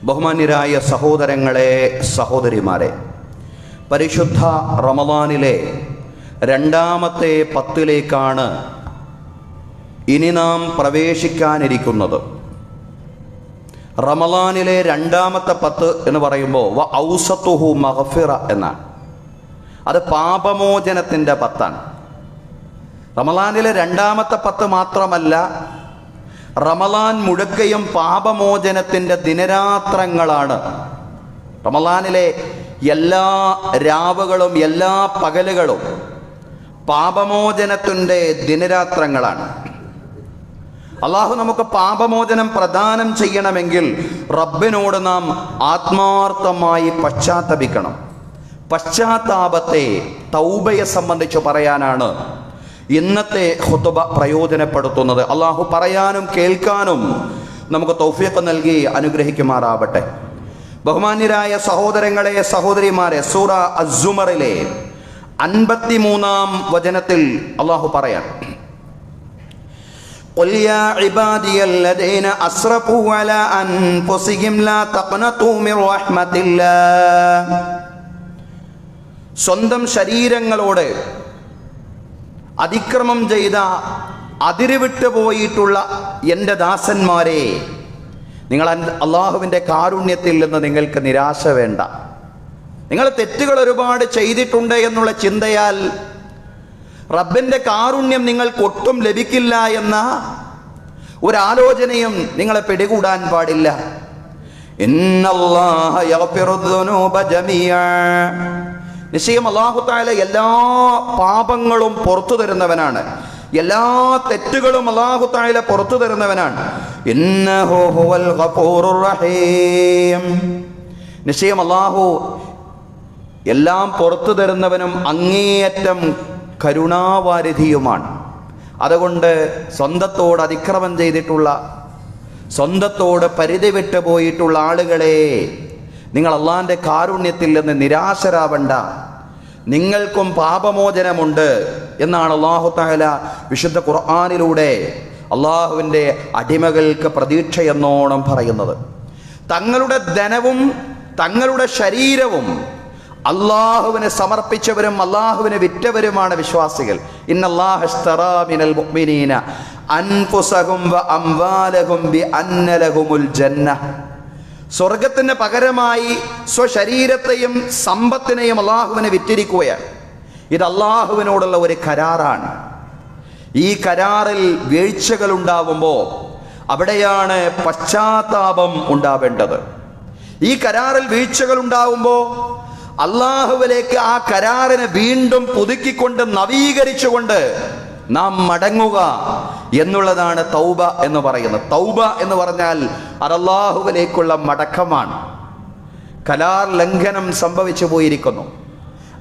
ബഹുമാന്യരായ സഹോദരങ്ങളെ, സഹോദരിമാരെ, പരിശുദ്ധ റമദാനിലെ രണ്ടാമത്തെ 10 ഇനി നാം പ്രവേശിക്കാനിരിക്കുന്നത്. റമദാനിലെ രണ്ടാമത്തെ 10 എന്ന് പറയുമ്പോൾ വ ഔസത്തുഹു മഗ്ഫിറ എന്നാണ്. അത് പാപമോചനത്തിൻ്റെ 10. റമദാനിലെ രണ്ടാമത്തെ 10 മാത്രമല്ല, റമദാൻ മുഴുക്കയും പാപമോചനത്തിൻ്റെ ദിനരാത്രങ്ങളാണ്. റമദാനിലെ എല്ലാ രാവുകളും എല്ലാ പകലുകളും പാപമോചനത്തിൻ്റെ ദിനരാത്രങ്ങളാണ്. അള്ളാഹു നമുക്ക് പാപമോചനം പ്രദാനം ചെയ്യണമെങ്കിൽ റബ്ബിനോട് നാം ആത്മാർത്ഥമായി പശ്ചാത്തപിക്കണം. പശ്ചാത്താപത്തെ, തൗബയെ സംബന്ധിച്ച് പറയാനാണ് ഇന്നത്തെ ഖുതുബ പ്രയോജനപ്പെടുത്തുന്നത്. അള്ളാഹു പറയാനും കേൾക്കാനും നമുക്ക് തൗഫീഖ് നൽകി അനുഗ്രഹിക്കുമാറാവട്ടെ. ബഹുമാന്യരായ സഹോദരങ്ങളെ, സഹോദരിമാരെ, സൂറ അസ്സുമറിലെ 53-ാം വചനത്തിൽ അള്ളാഹു പറയാൻ, ഖുൽ യാ ഇബാദിയല്ലദീന അസ്റഫൂ അലാ അൻഫുസിഹിം ലാ തഖ്നതൂ മിർ റഹ്മത്തില്ലാഹ്. സ്വന്തം ശരീരങ്ങളോട് അതിക്രമം ചെയ്ത, അതിരുവിട്ടു പോയിട്ടുള്ള എൻ്റെ ദാസന്മാരെ, നിങ്ങൾ അള്ളാഹുവിൻ്റെ കാരുണ്യത്തിൽ നിന്ന് നിങ്ങൾക്ക് നിരാശ വേണ്ട. നിങ്ങൾ തെറ്റുകൾ ഒരുപാട് ചെയ്തിട്ടുണ്ട് എന്നുള്ള ചിന്തയാൽ റബ്ബിൻ്റെ കാരുണ്യം നിങ്ങൾക്ക് ഒട്ടും ലഭിക്കില്ല എന്ന ഒരാലോചനയും നിങ്ങളെ പിടികൂടാൻ പാടില്ല. ഇന്നല്ലാഹ യഗ്ഫിറുദ്ദുനൂബ ജമീഅ. നിശ്ചയം അല്ലാഹു തആല എല്ലാ പാപങ്ങളും പുറത്തു തരുന്നവനാണ്, എല്ലാ തെറ്റുകളും അല്ലാഹു തആല പുറത്തു തരുന്നവനാണ്. ഇന്നഹു ഹുവൽ ഗഫൂറുർ റഹീം. നിശ്ചയം അല്ലാഹു എല്ലാം പുറത്തു തരുന്നവനും അങ്ങേയറ്റം കരുണാവാരിധിയുമാണ്. അതുകൊണ്ട് സ്വന്തത്തോട് അതിക്രമം ചെയ്തിട്ടുള്ള, സ്വന്തത്തോട് പരിധി വിട്ടു പോയിട്ടുള്ള ആളുകളെ, നിങ്ങൾ അള്ളാഹിൻ്റെ കാരുണ്യത്തിൽ നിന്ന് നിരാശരാവണ്ട. നിങ്ങൾക്കും പാപമോചനമുണ്ട് എന്നാണ് അല്ലാഹു തആല വിശുദ്ധ ഖുർആനിലൂടെ അള്ളാഹുവിൻ്റെ അടിമകൾക്ക് പ്രതീക്ഷയെന്നോണം പറയുന്നത്. തങ്ങളുടെ ധനവും തങ്ങളുടെ ശരീരവും അള്ളാഹുവിന് സമർപ്പിച്ചവരും അള്ളാഹുവിന് വിറ്റവരുമാണ് വിശ്വാസികൾ. ഇന്നല്ലാഹ ഇശ്തറാ മിനൽ മുഅ്മിനീന അൻഫുസഹും വ അംവാലഹും ബിഅന്ന ലഹുമുൽ ജന്നഹ്. സ്വർഗത്തിന് പകരമായി സ്വശരീരത്തെയും സമ്പത്തിനെയും അള്ളാഹുവിനെ വിറ്റിരിക്കുകയാണ്. ഇത് അള്ളാഹുവിനോടുള്ള ഒരു കരാറാണ്. ഈ കരാറിൽ വീഴ്ചകൾ ഉണ്ടാവുമ്പോൾ അവിടെയാണ് പശ്ചാത്താപം ഉണ്ടാവേണ്ടത്. ഈ കരാറിൽ വീഴ്ചകൾ ഉണ്ടാവുമ്പോൾ അള്ളാഹുവിലേക്ക് ആ കരാറിനെ വീണ്ടും പുതുക്കിക്കൊണ്ട് നവീകരിച്ചുകൊണ്ട് നാം മടങ്ങുക എന്നുള്ളതാണ് തൗബ എന്ന് പറയുന്നത്. തൗബ എന്ന് പറഞ്ഞാൽ അത് അല്ലാഹുവിലേക്കുള്ള മടക്കമാണ്. കരാർ ലംഘനം സംഭവിച്ചു പോയിരിക്കുന്നു,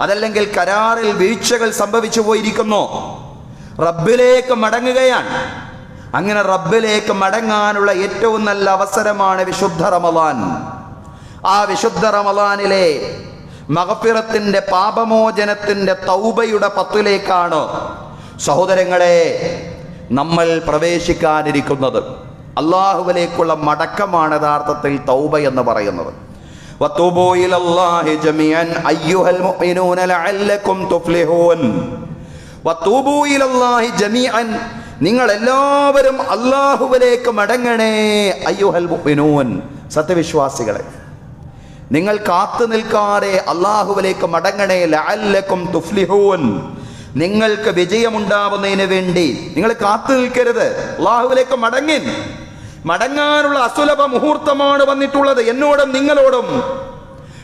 അതല്ലെങ്കിൽ കരാറിൽ വീഴ്ചകൾ സംഭവിച്ചു പോയിരിക്കുന്നു, റബ്ബിലേക്ക് മടങ്ങുകയാണ്. അങ്ങനെ റബ്ബിലേക്ക് മടങ്ങാനുള്ള ഏറ്റവും നല്ല അവസരമാണ് വിശുദ്ധ റമളാൻ. ആ വിശുദ്ധ റമളാനിലെ മഗ്ഫിറത്തിന്റെ, പാപമോചനത്തിന്റെ, തൗബയുടെ 10ലേക്കാണ് സഹോദരങ്ങളെ നമ്മൾ പ്രവേശിക്കാനിരിക്കുന്നത്. അള്ളാഹുവിലേക്കുള്ള മടക്കമാണ് യഥാർത്ഥത്തിൽ തൗബ എന്ന് പറയുന്നത്. വതൂബൂ ഇലല്ലാഹി ജമീഅൻ അയ്യുഹൽ മുഅ്മിനൂന ലഅല്ലകും തുഫ്ലിഹൂൻ. വതൂബൂ ഇലല്ലാഹി ജമീഅൻ, നിങ്ങൾ എല്ലാവരും അള്ളാഹുവിലേക്ക് മടങ്ങണേ. അയ്യുഹൽ മുഅ്മിനൂൻ, സത്യവിശ്വാസികളെ, നിങ്ങൾ കാത്തു നിൽക്കാതെ അള്ളാഹുവിലേക്ക് മടങ്ങണേ. ലഅല്ലകും തുഫ്ലിഹൂൻ, നിങ്ങൾക്ക് വിജയമുണ്ടാവുന്നതിന് വേണ്ടി നിങ്ങൾ കാത്തു നിൽക്കരുത്. അള്ളാഹുവിലേക്ക് മടങ്ങിൻ. മടങ്ങാനുള്ള അസുലഭ മുഹൂർത്തമാണ് വന്നിട്ടുള്ളത്. എന്നോടും നിങ്ങളോടും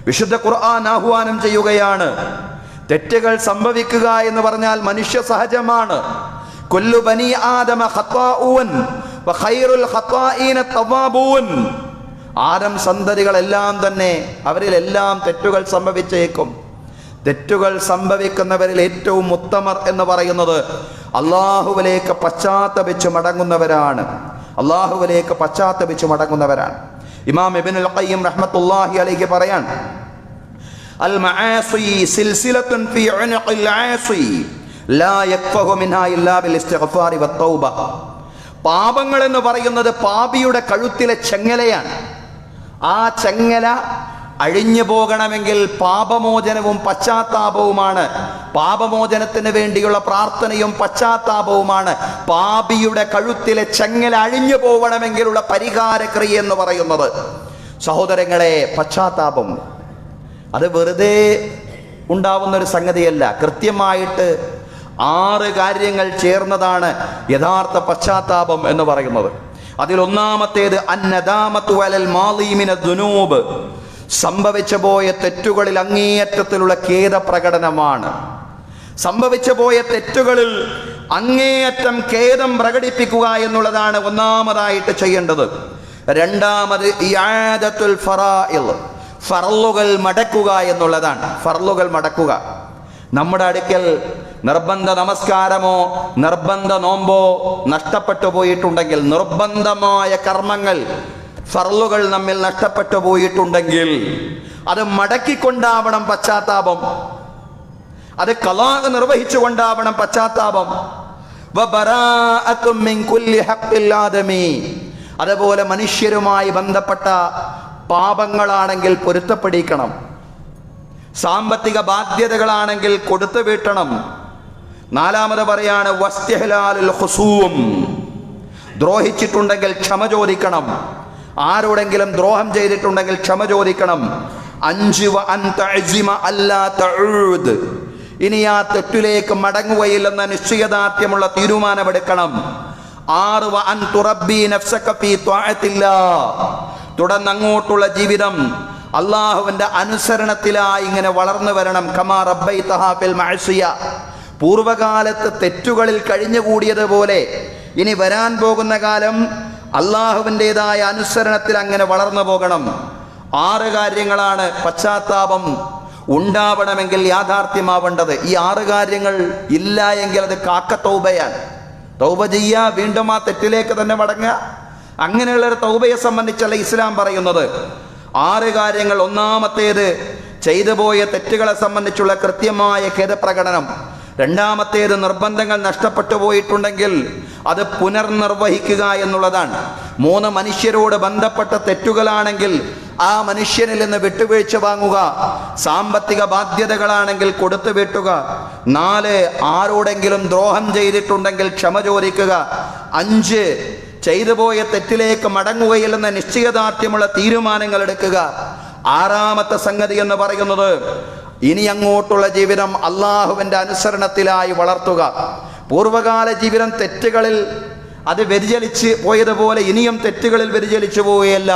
വിശുദ്ധ ഖുർആൻ ആഹ്വാനം ചെയ്യുകയാണ്. തെറ്റുകൾ സംഭവിക്കുക എന്ന് പറഞ്ഞാൽ മനുഷ്യ സഹജമാണ്. കുല്ലു ബനി ആദമ ഖത്താഊൻ വ ഖൈറുൽ ഖത്താഈന തവ്വാബൂൻ. ആദം സന്തതികളെല്ലാം തന്നെ, അവരിലെല്ലാം തെറ്റുകൾ സംഭവിച്ചേക്കും. തെറ്റുകൾ സംഭവിക്കുന്നവരിൽ ഏറ്റവും ഉത്തമർ എന്ന് പറയുന്നത് അള്ളാഹുവിലേക്ക് പശ്ചാത്തപിച്ച് മടങ്ങുന്നവരാണ്. അള്ളാഹുവിലേക്ക് പശ്ചാത്തപിച്ച് മടങ്ങുന്നവരാണ്. ഇമാം ഇബ്നുൽ ഖയ്യിം റഹ്മത്തുള്ളാഹി അലൈഹി പറയാൻ, അൽ മആസി സിൽസിലത്തുൻ ഫീ ഉനുഖിൽ ആസി ലാ യക്ഫഹു മിൻഹാ ഇല്ലാ ബിൽ ഇസ്തിഗ്ഫാരി വത്തൗബ. പാപങ്ങൾ എന്ന് പറയുന്നത് പാപിയുടെ കഴുത്തിലെ ചെങ്ങലയാണ്. ആ ചങ്ങല അഴിഞ്ഞു പോകണമെങ്കിൽ പാപമോചനവും പശ്ചാത്താപവുമാണ്. പാപമോചനത്തിന് വേണ്ടിയുള്ള പ്രാർത്ഥനയും പശ്ചാത്താപവുമാണ് പാപിയുടെ കഴുത്തിലെ ചങ്ങല അഴിഞ്ഞു പോകണമെങ്കിലുള്ള പരിഹാരക്രിയ എന്ന് പറയുന്നത്. സഹോദരങ്ങളെ, പശ്ചാത്താപം അത് വെറുതെ ഉണ്ടാവുന്നൊരു സംഗതിയല്ല. കൃത്യമായിട്ട് 6 കാര്യങ്ങൾ ചേർന്നതാണ് യഥാർത്ഥ പശ്ചാത്താപം എന്ന് പറയുന്നത്. അതിലൊന്നാമത്തേത് അന്നദാമത്തു അലൽ മാളി മിനദ് ദുനൂബ്, സംഭവിച്ചു പോയ തെറ്റുകളിൽ അങ്ങേയറ്റത്തിലുള്ള ഖേദപ്രകടനമാണ്. സംഭവിച്ചു പോയ തെറ്റുകളിൽ അങ്ങേയറ്റം ഖേദം പ്രകടിപ്പിക്കുക എന്നുള്ളതാണ് ഒന്നാമതായിട്ട് ചെയ്യേണ്ടത്. രണ്ടാമത് ഇആദത്തുൽ ഫറാഇൽ, ഫർളുകൾ മടക്കുക എന്നുള്ളതാണ്. ഫർളുകൾ മടക്കുക. നമ്മുടെ അടുക്കൽ നിർബന്ധ നമസ്കാരമോ നിർബന്ധ നോമ്പോ നഷ്ടപ്പെട്ടു പോയിട്ടുണ്ടെങ്കിൽ, നിർബന്ധമായ കർമ്മങ്ങൾ ഫർളുകൾ നമ്മിൽ നഷ്ടപ്പെട്ടു പോയിട്ടുണ്ടെങ്കിൽ അത് മടക്കിക്കൊണ്ടാവണം പശ്ചാത്താപം. അത് ഖളാഅ് നിർവഹിച്ചുകൊണ്ടാവണം പശ്ചാത്താപം. വബറാഅത്തും മിൻ കുല്ലി ഹഖ്ഖിൽ ആദമി, അതുപോലെ മനുഷ്യരുമായി ബന്ധപ്പെട്ട പാപങ്ങളാണെങ്കിൽ പൊരുത്തപ്പെടിക്കണം. സാമ്പത്തിക ബാധ്യതകളാണെങ്കിൽ കൊടുത്തു വീട്ടണം. നാലാമത് പറയാണ് വസ്തിഹ്ലാലുൽ ഖുസൂം, ദ്രോഹിച്ചിട്ടുണ്ടെങ്കിൽ ക്ഷമ ചോദിക്കണം. ആരോടെങ്കിലും ദ്രോഹം ചെയ്തിട്ടുണ്ടെങ്കിൽ ക്ഷമ ചോദിക്കണം. 5 വ അൻ തഅ്സിമ അല്ലാ തഊദ്, ഇനി ആ തെറ്റിലേക്ക് മടങ്ങുകയില്ലെന്ന നിശ്ചയദാർഢ്യമുള്ള തീരുമാനമെടുക്കണം. 6 വ അൻ തുറബ്ബി നഫ്സക ഫീ ത്വാഅത്തില്ലാഹ്, തുടർന്ന് അങ്ങോട്ടുള്ള ജീവിതം അള്ളാഹുവിന്റെ അനുസരണത്തിലായി ഇങ്ങനെ വളർന്നു വരണം. കമാ റബ്ബൈതഹാ ഫിൽ മഅസിയ, പൂർവകാലത്ത് തെറ്റുകളിൽ കഴിഞ്ഞുകൂടിയതുപോലെ ഇനി വരാൻ പോകുന്ന കാലം അള്ളാഹുവിൻ്റെതായ അനുസരണത്തിൽ അങ്ങനെ വളർന്നു പോകണം. 6 കാര്യങ്ങളാണ് പശ്ചാത്താപം ഉണ്ടാവണമെങ്കിൽ യാഥാർത്ഥ്യമാവേണ്ടത്. ഈ 6 കാര്യങ്ങൾ ഇല്ല എങ്കിൽ അത് കാക്കത്തൗബയാണ്. തൗബ ചെയ്യുക, വീണ്ടും ആ തെറ്റിലേക്ക് തന്നെ മടങ്ങുക. അങ്ങനെയുള്ളൊരു തൗബയെ സംബന്ധിച്ചല്ല ഇസ്ലാം പറയുന്നത്. 6 കാര്യങ്ങൾ. ഒന്നാമത്തേത് ചെയ്തു പോയ തെറ്റുകളെ സംബന്ധിച്ചുള്ള കൃത്യമായ ഖേദപ്രകടനം. രണ്ടാമത്തേത് നിർബന്ധങ്ങൾ നഷ്ടപ്പെട്ടു പോയിട്ടുണ്ടെങ്കിൽ അത് പുനർനിർവഹിക്കുക എന്നുള്ളതാണ്. 3 മനുഷ്യരോട് ബന്ധപ്പെട്ട തെറ്റുകളാണെങ്കിൽ ആ മനുഷ്യനിൽ നിന്ന് വിട്ടുവീഴ്ച വാങ്ങുക. സാമ്പത്തിക ബാധ്യതകളാണെങ്കിൽ കൊടുത്തു വീട്ടുക. 4 ആരോടെങ്കിലും ദ്രോഹം ചെയ്തിട്ടുണ്ടെങ്കിൽ ക്ഷമ ചോദിക്കുക. 5 ചെയ്തു പോയ തെറ്റിലേക്ക് മടങ്ങുകയില്ലെന്ന നിശ്ചയദാർഢ്യമുള്ള തീരുമാനങ്ങൾ എടുക്കുക. 6ാമത്തെ സംഗതി എന്ന് പറയുന്നത് ഇനി അങ്ങോട്ടുള്ള ജീവിതം അള്ളാഹുവിൻ്റെ അനുസരണത്തിലായി വളർത്തുക. പൂർവകാല ജീവിതം തെറ്റുകളിൽ അത് വ്യതിചലിച്ച് പോയതുപോലെ ഇനിയും തെറ്റുകളിൽ വ്യതിചലിച്ചു പോവുകയല്ല.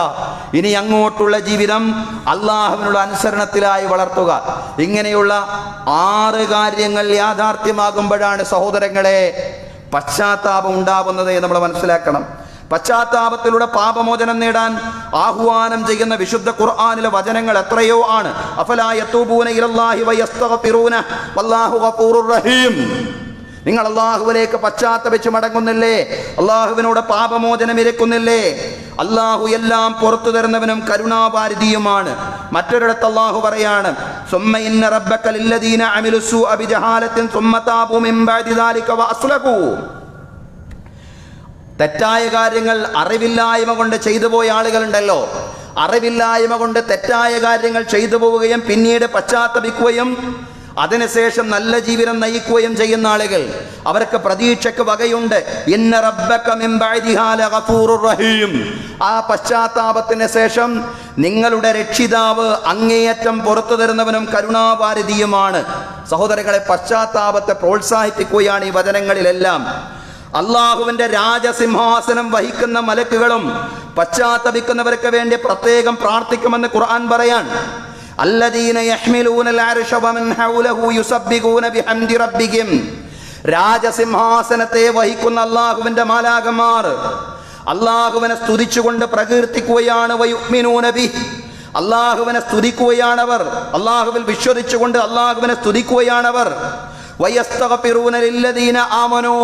ഇനി അങ്ങോട്ടുള്ള ജീവിതം അള്ളാഹുവിനുള്ള അനുസരണത്തിലായി വളർത്തുക. ഇങ്ങനെയുള്ള 6 കാര്യങ്ങൾ യാഥാർത്ഥ്യമാകുമ്പോഴാണ് സഹോദരങ്ങളെ പശ്ചാത്താപം ഉണ്ടാവുന്നത് നമ്മൾ മനസ്സിലാക്കണം. പശ്ചാത്താപത്തിലൂടെ പാപമോചനം നേടാൻ ആഹ്വാനം ചെയ്യുന്ന വിശുദ്ധ ഖുർആനിലെ വചനങ്ങൾ എത്രയോ ആണ്. അഫലാ യതൂബൂന ഇലല്ലാഹി വയസ്തഗ്ഫിറൂന വല്ലാഹു ഗഫൂറുർ റഹീം. നിങ്ങൾ അള്ളാഹുവിലേക്ക് പശ്ചാത്തപിച്ച് മടങ്ങുന്നില്ലേ? അള്ളാഹുവിനോട് പാപമോചനം ഇരക്കുന്നില്ലേ? അള്ളാഹു എല്ലാം പുറത്തു തരുന്നവനും കരുണാവാരിധിയുമാണ്. മറ്റൊരിടത്ത് അള്ളാഹു പറയാണ്, സുമ്മ ഇന്ന റബ്ബക ലില്ലദീന അമിലുസ്സൂഅ ബിജഹാലത്തിൻ സുമ്മ താബൂ മിൻ ബഅദി ദാലിക വഅസ്ലഹൂ. തെറ്റായ കാര്യങ്ങൾ അറിവില്ലായ്മ കൊണ്ട് ചെയ്തു പോയ ആളുകളുണ്ടല്ലോ, അറിവില്ലായ്മ കൊണ്ട് തെറ്റായ കാര്യങ്ങൾ ചെയ്തു പോവുകയും പിന്നീട് പശ്ചാത്തപിക്കുകയും അതിനുശേഷം നല്ല ജീവിതം നയിക്കുകയും ചെയ്യുന്ന ആളുകൾ, അവർക്ക് പ്രതീക്ഷയ്ക്ക് വകയുണ്ട്. ഇന്ന റബ്ബക മിൻ ബഅദിഹാ ലഗഫൂറുർ റഹീം. ആ പശ്ചാത്താപത്തിന് ശേഷം നിങ്ങളുടെ രക്ഷിതാവ് അങ്ങേയറ്റം പുറത്തു തരുന്നവനും കരുണാവാരിധിയുമാണ്. സഹോദരങ്ങളെ, പശ്ചാത്താപത്തെ പ്രോത്സാഹിപ്പിക്കുകയാണ് ഈ വചനങ്ങളിലെല്ലാം. അള്ളാഹുവിന്റെ രാജസിംഹാസനം വഹിക്കുന്ന മലക്കുകളും പശ്ചാത്തപിക്കുന്നവർക്ക് വേണ്ടി പ്രത്യേകം പ്രാർത്ഥിക്കുമെന്ന് ഖുർആൻ പറയാൻ. അല്ലദീന യഹ്മിലൂനൽ അർശ വമൻ ഹൗലഹു യുസബ്ബിഹൂന ബിഹംദി റബ്ബിഹിം. രാജസിംഹാസനത്തെ വഹിക്കുന്ന അള്ളാഹുവിന്റെ മാലാഖമാർ അള്ളാഹുവിനെ സ്തുതിച്ചുകൊണ്ട് പ്രകീർത്തിക്കുകയാണ്. വയുഅ്മിനൂന ബിഹി, അള്ളാഹുവിനെ സ്തുതിക്കുകയാണവർ. അള്ളാഹുവിൽ വിശ്വസിച്ചുകൊണ്ട് അള്ളാഹുവിനെ സ്തുതിക്കുകയാണവർ. വയസ്തഗ്ഫിറൂന ലില്ലദീന ആമനൂ,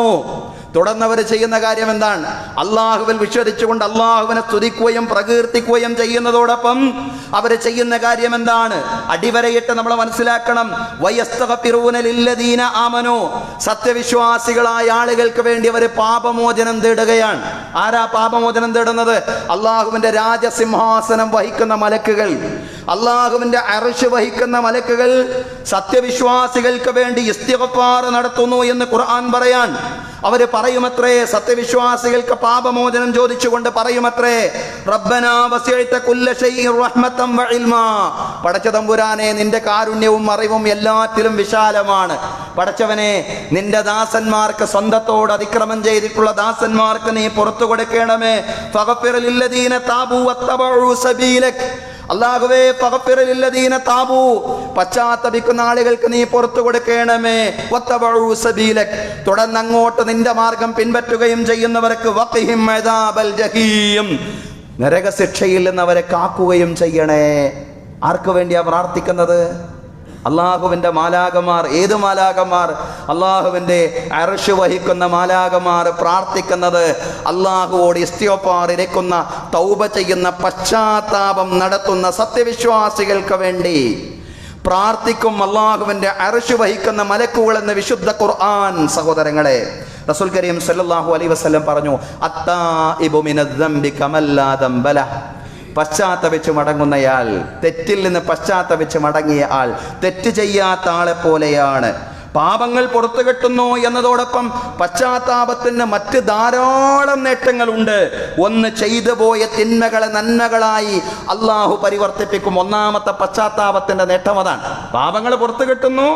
തുടർന്നവർ ചെയ്യുന്ന കാര്യം എന്താണ്? അള്ളാഹുവിൽ വിശ്വസിച്ചുകൊണ്ട് അള്ളാഹുവിനെ സ്തുതിക്കുകയും പ്രകീർത്തിക്കുകയും ചെയ്യുന്നതോടൊപ്പം അവർ ചെയ്യുന്ന കാര്യം എന്താണ്? അടിവരയിട്ട് നമ്മൾ മനസ്സിലാക്കണം. വയസ്തഗ്ഫിറൂന ലില്ലദീന ആമനൂ, സത്യവിശ്വാസികളായ ആളുകൾക്ക് വേണ്ടി അവർ പാപമോചനം തേടുകയാണ്. ആരാ പാപമോചനം തേടുന്നത്? അള്ളാഹുവിന്റെ രാജസിംഹാസനം വഹിക്കുന്ന മലക്കുകൾ, അള്ളാഹുവിന്റെ അർശ് വഹിക്കുന്ന മലക്കുകൾ സത്യവിശ്വാസികൾക്ക് വേണ്ടി ഇസ്തിഗ്ഫാർ നടത്തുന്നു എന്ന് ഖുർആൻ പറയാൻ. അവര് പറയുമത്രേ, സത്യവിശ്വാസികൾക്ക് പാപമോചനം ചോദിച്ചുകൊണ്ട് പറയുമത്രേ, റബ്ബനാ വസിഅത കുല്ല ശൈഇൻ റഹ്മതൻ വ ഇൽമാ, പടച്ച തമ്പുരാനെ നിന്റെ കാരുണ്യവും അറിവും എല്ലാത്തിലും വിശാലമാണ്. പടച്ചവനെ, നിന്റെ ദാസന്മാർക്ക്, സ്വന്തത്തോട് അതിക്രമം ചെയ്തിട്ടുള്ള ദാസന്മാർക്ക് നീ പുറത്തു കൊടുക്കണമേ. ഫഗ്ഫിർ ലില്ലദീന താബൂ വത്തബഉ സബീലക്, അല്ലാഹുവേ ഫഗ്ഫിർ ലില്ലദീന താബൂ, പശ്ചാത്തപിക്കുന്ന ആളുകൾക്ക് നീ പുറത്തു കൊടുക്കണമേ. വത്തബഉ സബീലക്, തുടർന്ന് അങ്ങോട്ട് നിന്റെ മാർഗം പിൻപറ്റുകയും ചെയ്യുന്നവർക്ക് വഖിഹിം അദാബൽ ജഹീം, നരകശിക്ഷയിൽ നിന്ന് അവരെ കാക്കുകയും ചെയ്യണേ. ആർക്ക് വേണ്ടിയാ പ്രാർത്ഥിക്കുന്നത്? അള്ളാഹുവിൻ്റെ മാലാകമാർ. ഏത് മാലാകമാർ? അള്ളാഹുവിൻ്റെ അർശ് വഹിക്കുന്ന മാലാകമാർ പ്രാർത്ഥിക്കുന്നത് അള്ളാഹുവോട് ഇസ്തിഗ്ഫാർ ഇരക്കുന്ന, തൗബ ചെയ്യുന്ന, പശ്ചാത്താപം നടത്തുന്ന സത്യവിശ്വാസികൾക്ക് വേണ്ടി പ്രാർത്ഥിക്കും അള്ളാഹുവിൻ്റെ അർശ് വഹിക്കുന്ന മലക്കുകൾ എന്ന് വിശുദ്ധ ഖുർആൻ. സഹോദരങ്ങളെ, റസൂൽ കരീം സല്ലല്ലാഹു അലൈഹി വസല്ലം പറഞ്ഞു, അത്താഇബു മിനദ്ദംബി കമല്ലാ ദംബല, പശ്ചാത്തപിച്ച് മടങ്ങുന്നയാൾ, തെറ്റിൽ നിന്ന് പശ്ചാത്തപിച്ച് മടങ്ങിയ ആൾ തെറ്റ് ചെയ്യാത്ത ആളെ പോലെയാണ്. പാപങ്ങൾ പുറത്തു കെട്ടുന്നു എന്നതോടൊപ്പം പശ്ചാത്താപത്തിന് മറ്റ് ധാരാളം നേട്ടങ്ങളുണ്ട്. ഒന്ന്, ചെയ്തു പോയ തിന്മകളെ നന്മകളായി അള്ളാഹു പരിവർത്തിപ്പിക്കും. ഒന്നാമത്തെ പശ്ചാത്താപത്തിന്റെ നേട്ടം അതാണ്. പാപങ്ങൾ പുറത്തു കെട്ടുന്നു,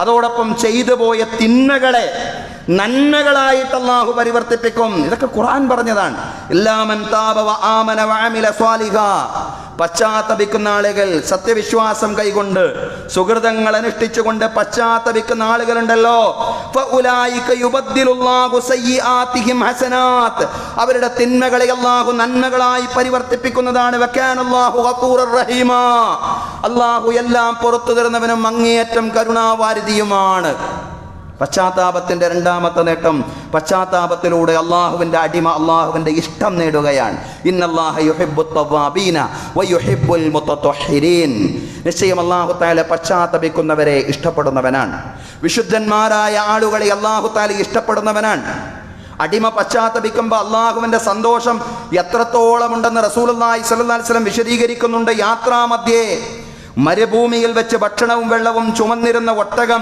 അതോടൊപ്പം ചെയ്തു പോയ തിന്മകളെ നന്മകളായിട്ട് അള്ളാഹു പരിവർത്തിപ്പിക്കും. ഇതൊക്കെ ഖുർആൻ പറഞ്ഞതാണ്. ഇല്ലാമൻ താബ വ ആമന വ അമില സ്വാലിഹാ, പശ്ചാത്തപിക്കുന്ന ആളുകൾ, സത്യവിശ്വാസം കൈകൊണ്ട് സുഹൃതങ്ങൾ അനുഷ്ഠിച്ചുകൊണ്ട് പശ്ചാത്തപിക്കുന്ന ആളുകളുണ്ടല്ലോ, ഫഉലൈക യുബദ്ദിലുല്ലാഹു സയ്യിആതിഹിം ഹസനാത്ത്, അവരുടെ തിന്മകളെ അല്ലാഹു നന്മകളായി പരിവർത്തിപ്പിക്കുന്നതാണ്. വകാനല്ലാഹു ഗഫൂറർ റഹീമാ, അല്ലാഹു എല്ലാം പുറത്തു തരുന്നവനും അങ്ങേയറ്റം കരുണാവാരിധിയുമാണ്. പശ്ചാത്താപത്തിന്റെ രണ്ടാമത്തെ നേട്ടം, പശ്ചാത്താപത്തിലൂടെ അള്ളാഹുവിന്റെ അടിമ അള്ളാഹുവിന്റെ ഇഷ്ടം നേടുകയാണ്. ഇന്നല്ലാഹ യുഹിബ്ബുത് തവ്വാബീന വയുഹിബ്ബുൽ മുതത്വഹിരീൻ, നിശ്ചയം അല്ലാഹു തആല പശ്ചാത്തപിക്കുന്നവരെ ഇഷ്ടപ്പെടുന്നവനാണ്. വിശുദ്ധന്മാരായ ആളുകളെ അല്ലാഹു തആല ഇഷ്ടപ്പെടുന്നവനാണ്. അടിമ പശ്ചാത്തപിക്കുമ്പോൾ അള്ളാഹുവിന്റെ സന്തോഷം എത്രത്തോളം ഉണ്ടെന്ന് റസൂലുള്ളാഹി സ്വല്ലല്ലാഹു അലൈഹി വസല്ലം വിശദീകരിക്കുന്നുണ്ട്. യാത്രാമധ്യേ മരുഭൂമിയിൽ വെച്ച് ഭക്ഷണവും വെള്ളവും ചുമന്നിരുന്ന ഒട്ടകം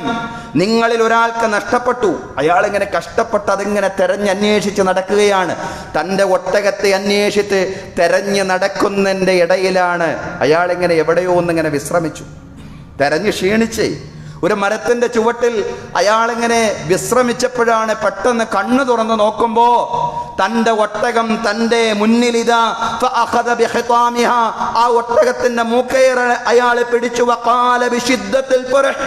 നിങ്ങളിൽ ഒരാൾക്ക് നഷ്ടപ്പെട്ടു. അയാൾ ഇങ്ങനെ കഷ്ടപ്പെട്ട് അതിങ്ങനെ തെരഞ്ഞന്വേഷിച്ച് നടക്കുകയാണ്. തൻ്റെ ഒട്ടകത്തെ അന്വേഷിച്ച് തെരഞ്ഞ് നടക്കുന്നതിൻ്റെ ഇടയിലാണ് അയാളിങ്ങനെ എവിടെയോ ഒന്നിങ്ങനെ വിശ്രമിച്ചു. തെരഞ്ഞ് ക്ഷീണിച്ച് ഒരു മരത്തിന്റെ ചുവട്ടിൽ അയാളിങ്ങനെ വിശ്രമിച്ചപ്പോഴാണ് പെട്ടെന്ന് കണ്ണു തുറന്ന് നോക്കുമ്പോ തൻ്റെ ഒട്ടകം തൻ്റെ മുന്നിലിതാ. ആ ഒട്ടകത്തിന്റെ മൂക്കയർ അയാൾ പിടിച്ചു. വഖാല ബിശിദ്ദത്തിൽ ഫറഹ്,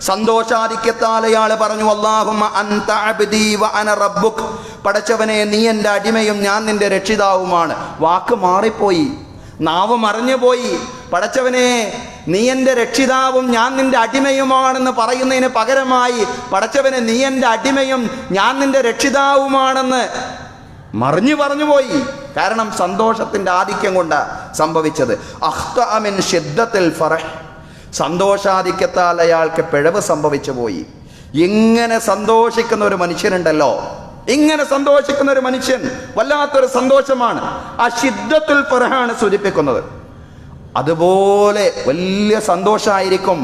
സന്തോഷാധിക്യത്താൽ അയാൾ പറഞ്ഞു, അല്ലാഹുമ്മ അൻത അബ്ദി വ അന റബ്ബുക്, പടച്ചവനെ നീ എൻ്റെ അടിമയും ഞാൻ നിന്റെ രക്ഷിതാവുമാണ്. വാക്ക് മാറിപ്പോയി, നാവ് മറിഞ്ഞുപോയി. പടച്ചവനെ നീ എൻ്റെ രക്ഷിതാവും ഞാൻ നിന്റെ അടിമയുമാണെന്ന് പറയുന്നതിന് പകരമായി പടച്ചവനെ നീ എൻ്റെ അടിമയും ഞാൻ നിന്റെ രക്ഷിതാവുമാണെന്ന് പറഞ്ഞുപോയി. കാരണം സന്തോഷത്തിന്റെ ആധിക്യം കൊണ്ട് സംഭവിച്ചത്. അഖ്തഅ മിൻ ശിദ്ദത്തിൽ ഫറഹ്, സന്തോഷാധിക്യത്താൽ അയാൾക്ക് പിഴവ് സംഭവിച്ചു പോയി. ഇങ്ങനെ സന്തോഷിക്കുന്ന ഒരു മനുഷ്യനുണ്ടല്ലോ, ഇങ്ങനെ സന്തോഷിക്കുന്ന ഒരു മനുഷ്യൻ വല്ലാത്തൊരു സന്തോഷമാണ്. ആ ശിദ്ദത്തുൽ ഫറഹാണ് സൂചിപ്പിക്കുന്നത്. അതുപോലെ വലിയ സന്തോഷമായിരിക്കും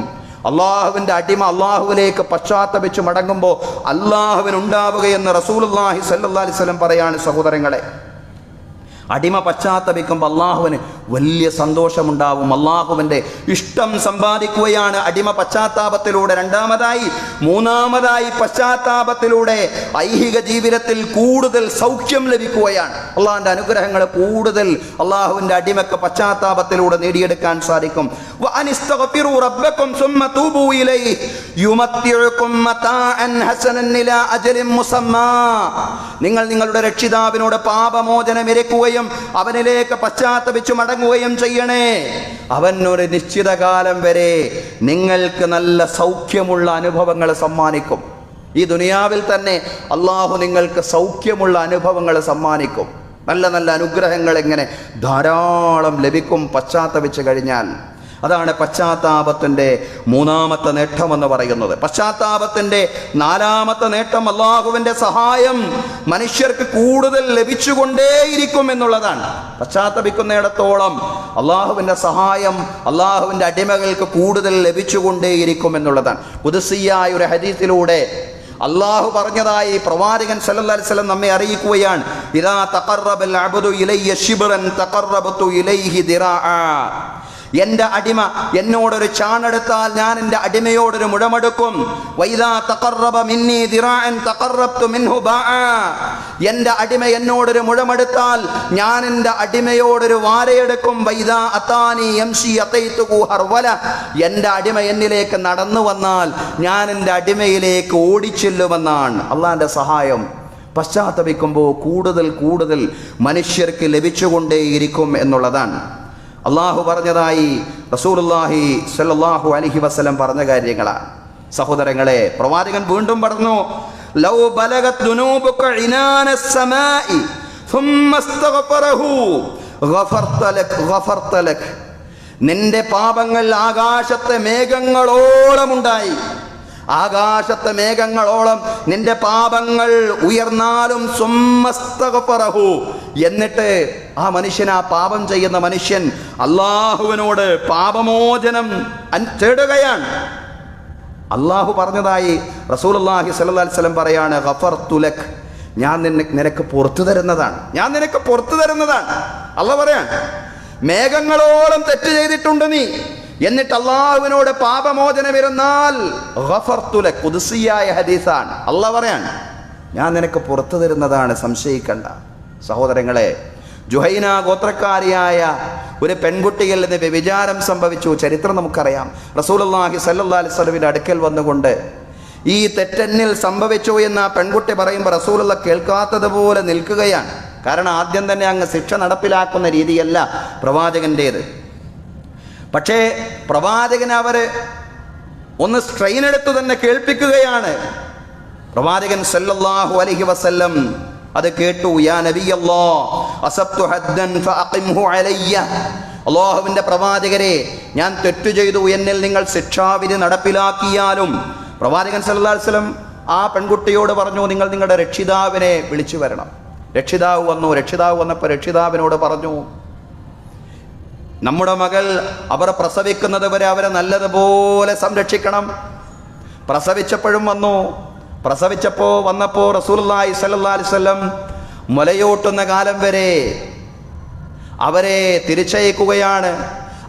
അള്ളാഹുവിൻ്റെ അടിമ അള്ളാഹുവിലേക്ക് പശ്ചാത്തപിച്ച് മടങ്ങുമ്പോൾ അള്ളാഹുവിനുണ്ടാവുകയെന്ന് റസൂലുള്ളാഹി സ്വല്ലല്ലാഹി അലൈഹി വസല്ലം പറയാണ്. സഹോദരങ്ങളെ, അടിമ പശ്ചാത്തപിക്കുമ്പോൾ അള്ളാഹുവിന് വലിയ സന്തോഷമുണ്ടാവും. അള്ളാഹുവിൻ്റെ ഇഷ്ടം സമ്പാദിക്കുകയാണ് അടിമ പശ്ചാത്താപത്തിലൂടെ. മൂന്നാമതായി പശ്ചാത്താപത്തിലൂടെ ഐഹിക ജീവിതത്തിൽ കൂടുതൽ സൗഖ്യം ലഭിക്കുകയാണ്. അള്ളാഹുവിൻ്റെ അനുഗ്രഹങ്ങൾ കൂടുതൽ അള്ളാഹുവിൻ്റെ അടിമക്ക് പശ്ചാത്താപത്തിലൂടെ നേടിയെടുക്കാൻ സാധിക്കും. നിങ്ങൾ നിങ്ങളുടെ രക്ഷിതാവിനോട് പാപമോചനം ഇരക്കുകയും അവനിലേക്ക് പശ്ചാത്തപിച്ചു മടങ്ങുകയും ചെയ്യണേ. അവൻ ഒരു നിശ്ചിത കാലം വരെ നിങ്ങൾക്ക് നല്ല സൗഖ്യമുള്ള അനുഭവങ്ങൾ സമ്മാനിക്കും. ഈ ദുനിയാവിൽ തന്നെ അള്ളാഹു നിങ്ങൾക്ക് സൗഖ്യമുള്ള അനുഭവങ്ങൾ സമ്മാനിക്കും. നല്ല നല്ല അനുഗ്രഹങ്ങൾ എങ്ങനെ ധാരാളം ലഭിക്കും പശ്ചാത്തപിച്ച് കഴിഞ്ഞാൽ. അതാണ് പശ്ചാത്താപത്തിൻ്റെ മൂന്നാമത്തെ നേട്ടമെന്ന് പറയുന്നത്. പശ്ചാത്താപത്തിൻ്റെ നാലാമത്തെ നേട്ടം അള്ളാഹുവിൻ്റെ സഹായം മനുഷ്യർക്ക് കൂടുതൽ ലഭിച്ചുകൊണ്ടേയിരിക്കും എന്നുള്ളതാണ്. പശ്ചാത്തപിക്കുന്നിടത്തോളം അള്ളാഹുവിൻ്റെ സഹായം അള്ളാഹുവിൻ്റെ അടിമകൾക്ക് കൂടുതൽ ലഭിച്ചുകൊണ്ടേയിരിക്കും എന്നുള്ളതാണ്. ഖുദ്സിയായ ഒരു ഹദീസിലൂടെ അള്ളാഹു പറഞ്ഞതായി പ്രവാചകൻ സല്ലല്ലാഹു അലൈഹി വസല്ലം നമ്മെ അറിയിക്കുകയാണ്. ഇദാ തഖറബൽ അബ്ദു ഇലയ്യ ശിബ്റൻ തഖറബതു ഇലൈഹി ദിറാഅ. എൻ്റെ അടിമ എന്നോടൊരു ചാണെടുത്താൽ ഞാൻ എൻ്റെ അടിമയോടൊരു മുഴമെടുക്കും. വൈദാ തഖറബ മിന്നി ദിറാഅൻ തഖറബ്തു മിൻഹു ബാഅ. എൻ്റെ അടിമ എന്നോടൊരു മുഴമെടുത്താൽ ഞാൻ എൻ്റെ അടിമയോടൊരു വാരയെടുക്കും. വൈദാ അതാനി യംശി അതൈതുഹു ഹർവല. എൻ്റെ അടിമ എന്നിലേക്ക് നടന്നു വന്നാൽ ഞാൻ എൻ്റെ അടിമയിലേക്ക് ഓടിച്ചെല്ലുമെന്നാണ്. അള്ളാഹിൻ്റെ സഹായം പശ്ചാത്തപിക്കുമ്പോൾ കൂടുതൽ കൂടുതൽ മനുഷ്യർക്ക് ലഭിച്ചുകൊണ്ടേയിരിക്കും എന്നുള്ളതാണ്. അള്ളാഹു പറഞ്ഞതായി റസൂലുള്ളാഹി സ്വല്ലല്ലാഹു അലൈഹി വസല്ലം പറഞ്ഞ കാര്യങ്ങളാണ്. സഹോദരങ്ങളെ, പ്രവാചകൻ വീണ്ടും പറഞ്ഞു, ലൗ ബലഗത് ദുനൂബുക ഇനാനസ് സമാഇ ثم استغفره غفرت لك. നിന്റെ പാപങ്ങൾ ആകാശത്തെ മേഘങ്ങളോളം ഉണ്ടായി. ആകാശത്തെ മേഘങ്ങളോളം നിന്റെ പാപങ്ങൾ ഉയർന്നാലും സുമ്മസ്തഗ്ഫറഹു. എന്നിട്ട് ആ മനുഷ്യൻ, ആ പാപം ചെയ്യുന്ന മനുഷ്യൻ അള്ളാഹുവിനോട് പാപമോചനം തേടുകയാണ്. അള്ളാഹു പറഞ്ഞതായി റസൂലുള്ളാഹി സ്വല്ലല്ലാഹു അലൈഹി വസല്ലം പറയാണ്, ഗഫർതു ലക്. ഞാൻ നിനക്ക് പുറത്തു തരുന്നതാണ്, ഞാൻ നിനക്ക് പുറത്തു തരുന്നതാണ്. അള്ളാഹു പറയാൻ, മേഘങ്ങളോളം തെറ്റ് ചെയ്തിട്ടുണ്ട് നീ, എന്നിട്ട് അള്ളാഹുവിനോട് പാപമോചനം വരുന്നാൽ ഗഫർതു ലക്. ഖുദ്സിയായ ഹദീസാണ്. അള്ളാഹു പറയാൻ, ഞാൻ നിനക്ക് പുറത്തു തരുന്നതാണ്, സംശയിക്കണ്ട. സഹോദരങ്ങളെ, ജുഹൈന ഗോത്രക്കാരിയായ ഒരു പെൺകുട്ടിയിൽ നിന്ന് വ്യഭിചാരം സംഭവിച്ചു. ചരിത്രം നമുക്കറിയാം. റസൂലുള്ളാഹി സ്വല്ലല്ലാഹു അലൈഹി വസല്ലമിന്റെ അടുക്കൽ വന്നുകൊണ്ട് ഈ തെറ്റെന്നിൽ സംഭവിച്ചു എന്ന് ആ പെൺകുട്ടി പറയുമ്പോൾ റസൂലുള്ള കേൾക്കാത്തതുപോലെ നിൽക്കുകയാണ്. കാരണം ആദ്യം തന്നെ അങ്ങ് ശിക്ഷ നടപ്പിലാക്കുന്ന രീതിയല്ല പ്രവാചകൻ്റേത്. പക്ഷേ പ്രവാചകൻ അവർ ഒന്ന് സ്ട്രെയിൻ എടുത്തു തന്നെ കേൾപ്പിക്കുകയാണ്. പ്രവാചകൻ സല്ലല്ലാഹു അലൈഹി വസല്ലം അത് കേട്ടു. യാ നബിയല്ലാഹ് അസബ്തു ഹദ്ദൻ ഫഅഖിംഹു അലയ്യ. അല്ലാഹുവിൻ്റെ പ്രവാചകരെ, ഞാൻ തെറ്റു ചെയ്തു, എന്നിൽ നിങ്ങൾ ശിക്ഷാവിധി നടപ്പിലാക്കിയാലും. പ്രവാചകൻ സല്ലല്ലാഹു അലൈഹി വസല്ലം ആ പെൺകുട്ടിയോട് പറഞ്ഞു, നിങ്ങൾ നിങ്ങളുടെ രക്ഷിതാവിനെ വിളിച്ചു വരണം. രക്ഷിതാവ് വന്നു. രക്ഷിതാവ് വന്നപ്പോൾ രക്ഷിതാവിനോട് പറഞ്ഞു, നമ്മുടെ മകൾ അവർ പ്രസവിക്കുന്നത് വരെ അവരെ നല്ലതുപോലെ സംരക്ഷിക്കണം. പ്രസവിച്ചപ്പോഴും വന്നു. വന്നപ്പോൾ റസൂലുള്ളാഹി സ്വല്ലല്ലാഹു അലൈഹി വസല്ലം മുലയൂട്ടുന്ന കാലം വരെ അവരെ തിരിച്ചയക്കുകയാണ്.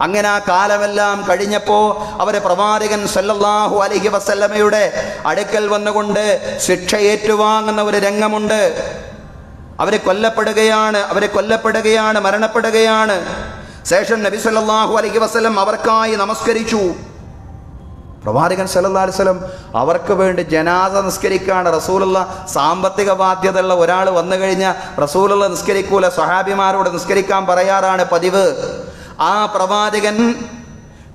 അങ്ങനെ ആ കാലമെല്ലാം കഴിഞ്ഞപ്പോൾ അവരെ പ്രവാചകൻ സല്ലല്ലാഹു അലൈഹി വസല്ലമയുടെ അടുക്കൽ വന്നുകൊണ്ട് ശിക്ഷ ഏറ്റുവാങ്ങുന്ന ഒരു രംഗമുണ്ട്. അവരെ കൊല്ലപ്പെടുകയാണ്, മരണപ്പെടുകയാണ്. ശേഷം നബി സല്ലല്ലാഹു അലൈഹി വസല്ലം അവർക്കായി നമസ്കരിച്ചു. പ്രവാചകൻ സല്ലല്ലാഹു അലൈഹി വസല്ലം അവർക്ക് വേണ്ടി ജനാസ നിസ്കരിക്കുകയാണ്. റസൂലുള്ള സാമ്പത്തിക ബാധ്യതയുള്ള ഒരാൾ വന്നു കഴിഞ്ഞാൽ റസൂലുള്ള നിസ്കരിക്കൂല, സ്വഹാബിമാരോട് നിസ്കരിക്കാൻ പറയാറാണ് പതിവ്. ആ പ്രവാചകൻ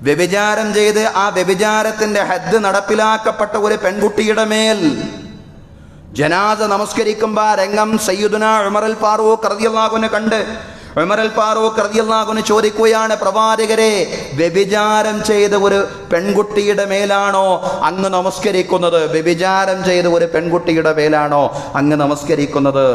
വ്യഭിചാരം ചെയ്ത് ആ വ്യഭിചാരത്തിൻ്റെ ഹദ്ദ് നടപ്പിലാക്കപ്പെട്ട ഒരു പെൺകുട്ടിയുടെ മേൽ ജനാസ നമസ്കരിക്കുമ്പോൾ ആ രംഗം സയ്യിദുനാ ഉമറുൽ ഫാറൂഖ് റളിയല്ലാഹു അൻഹു കണ്ട് ഉമറുൽ ഫാറൂഖ് റളിയല്ലാഹു അൻഹു ചോദിക്കുകയാണ്, പ്രവാചകരെ, വ്യഭിചാരം ചെയ്ത ഒരു പെൺകുട്ടിയുടെ മേലാണോ അങ്ങ് നമസ്കരിക്കുന്നത്? വ്യഭിചാരം ചെയ്ത ഒരു പെൺകുട്ടിയുടെ മേലാണോ അങ്ങ് നമസ്കരിക്കുന്നത്?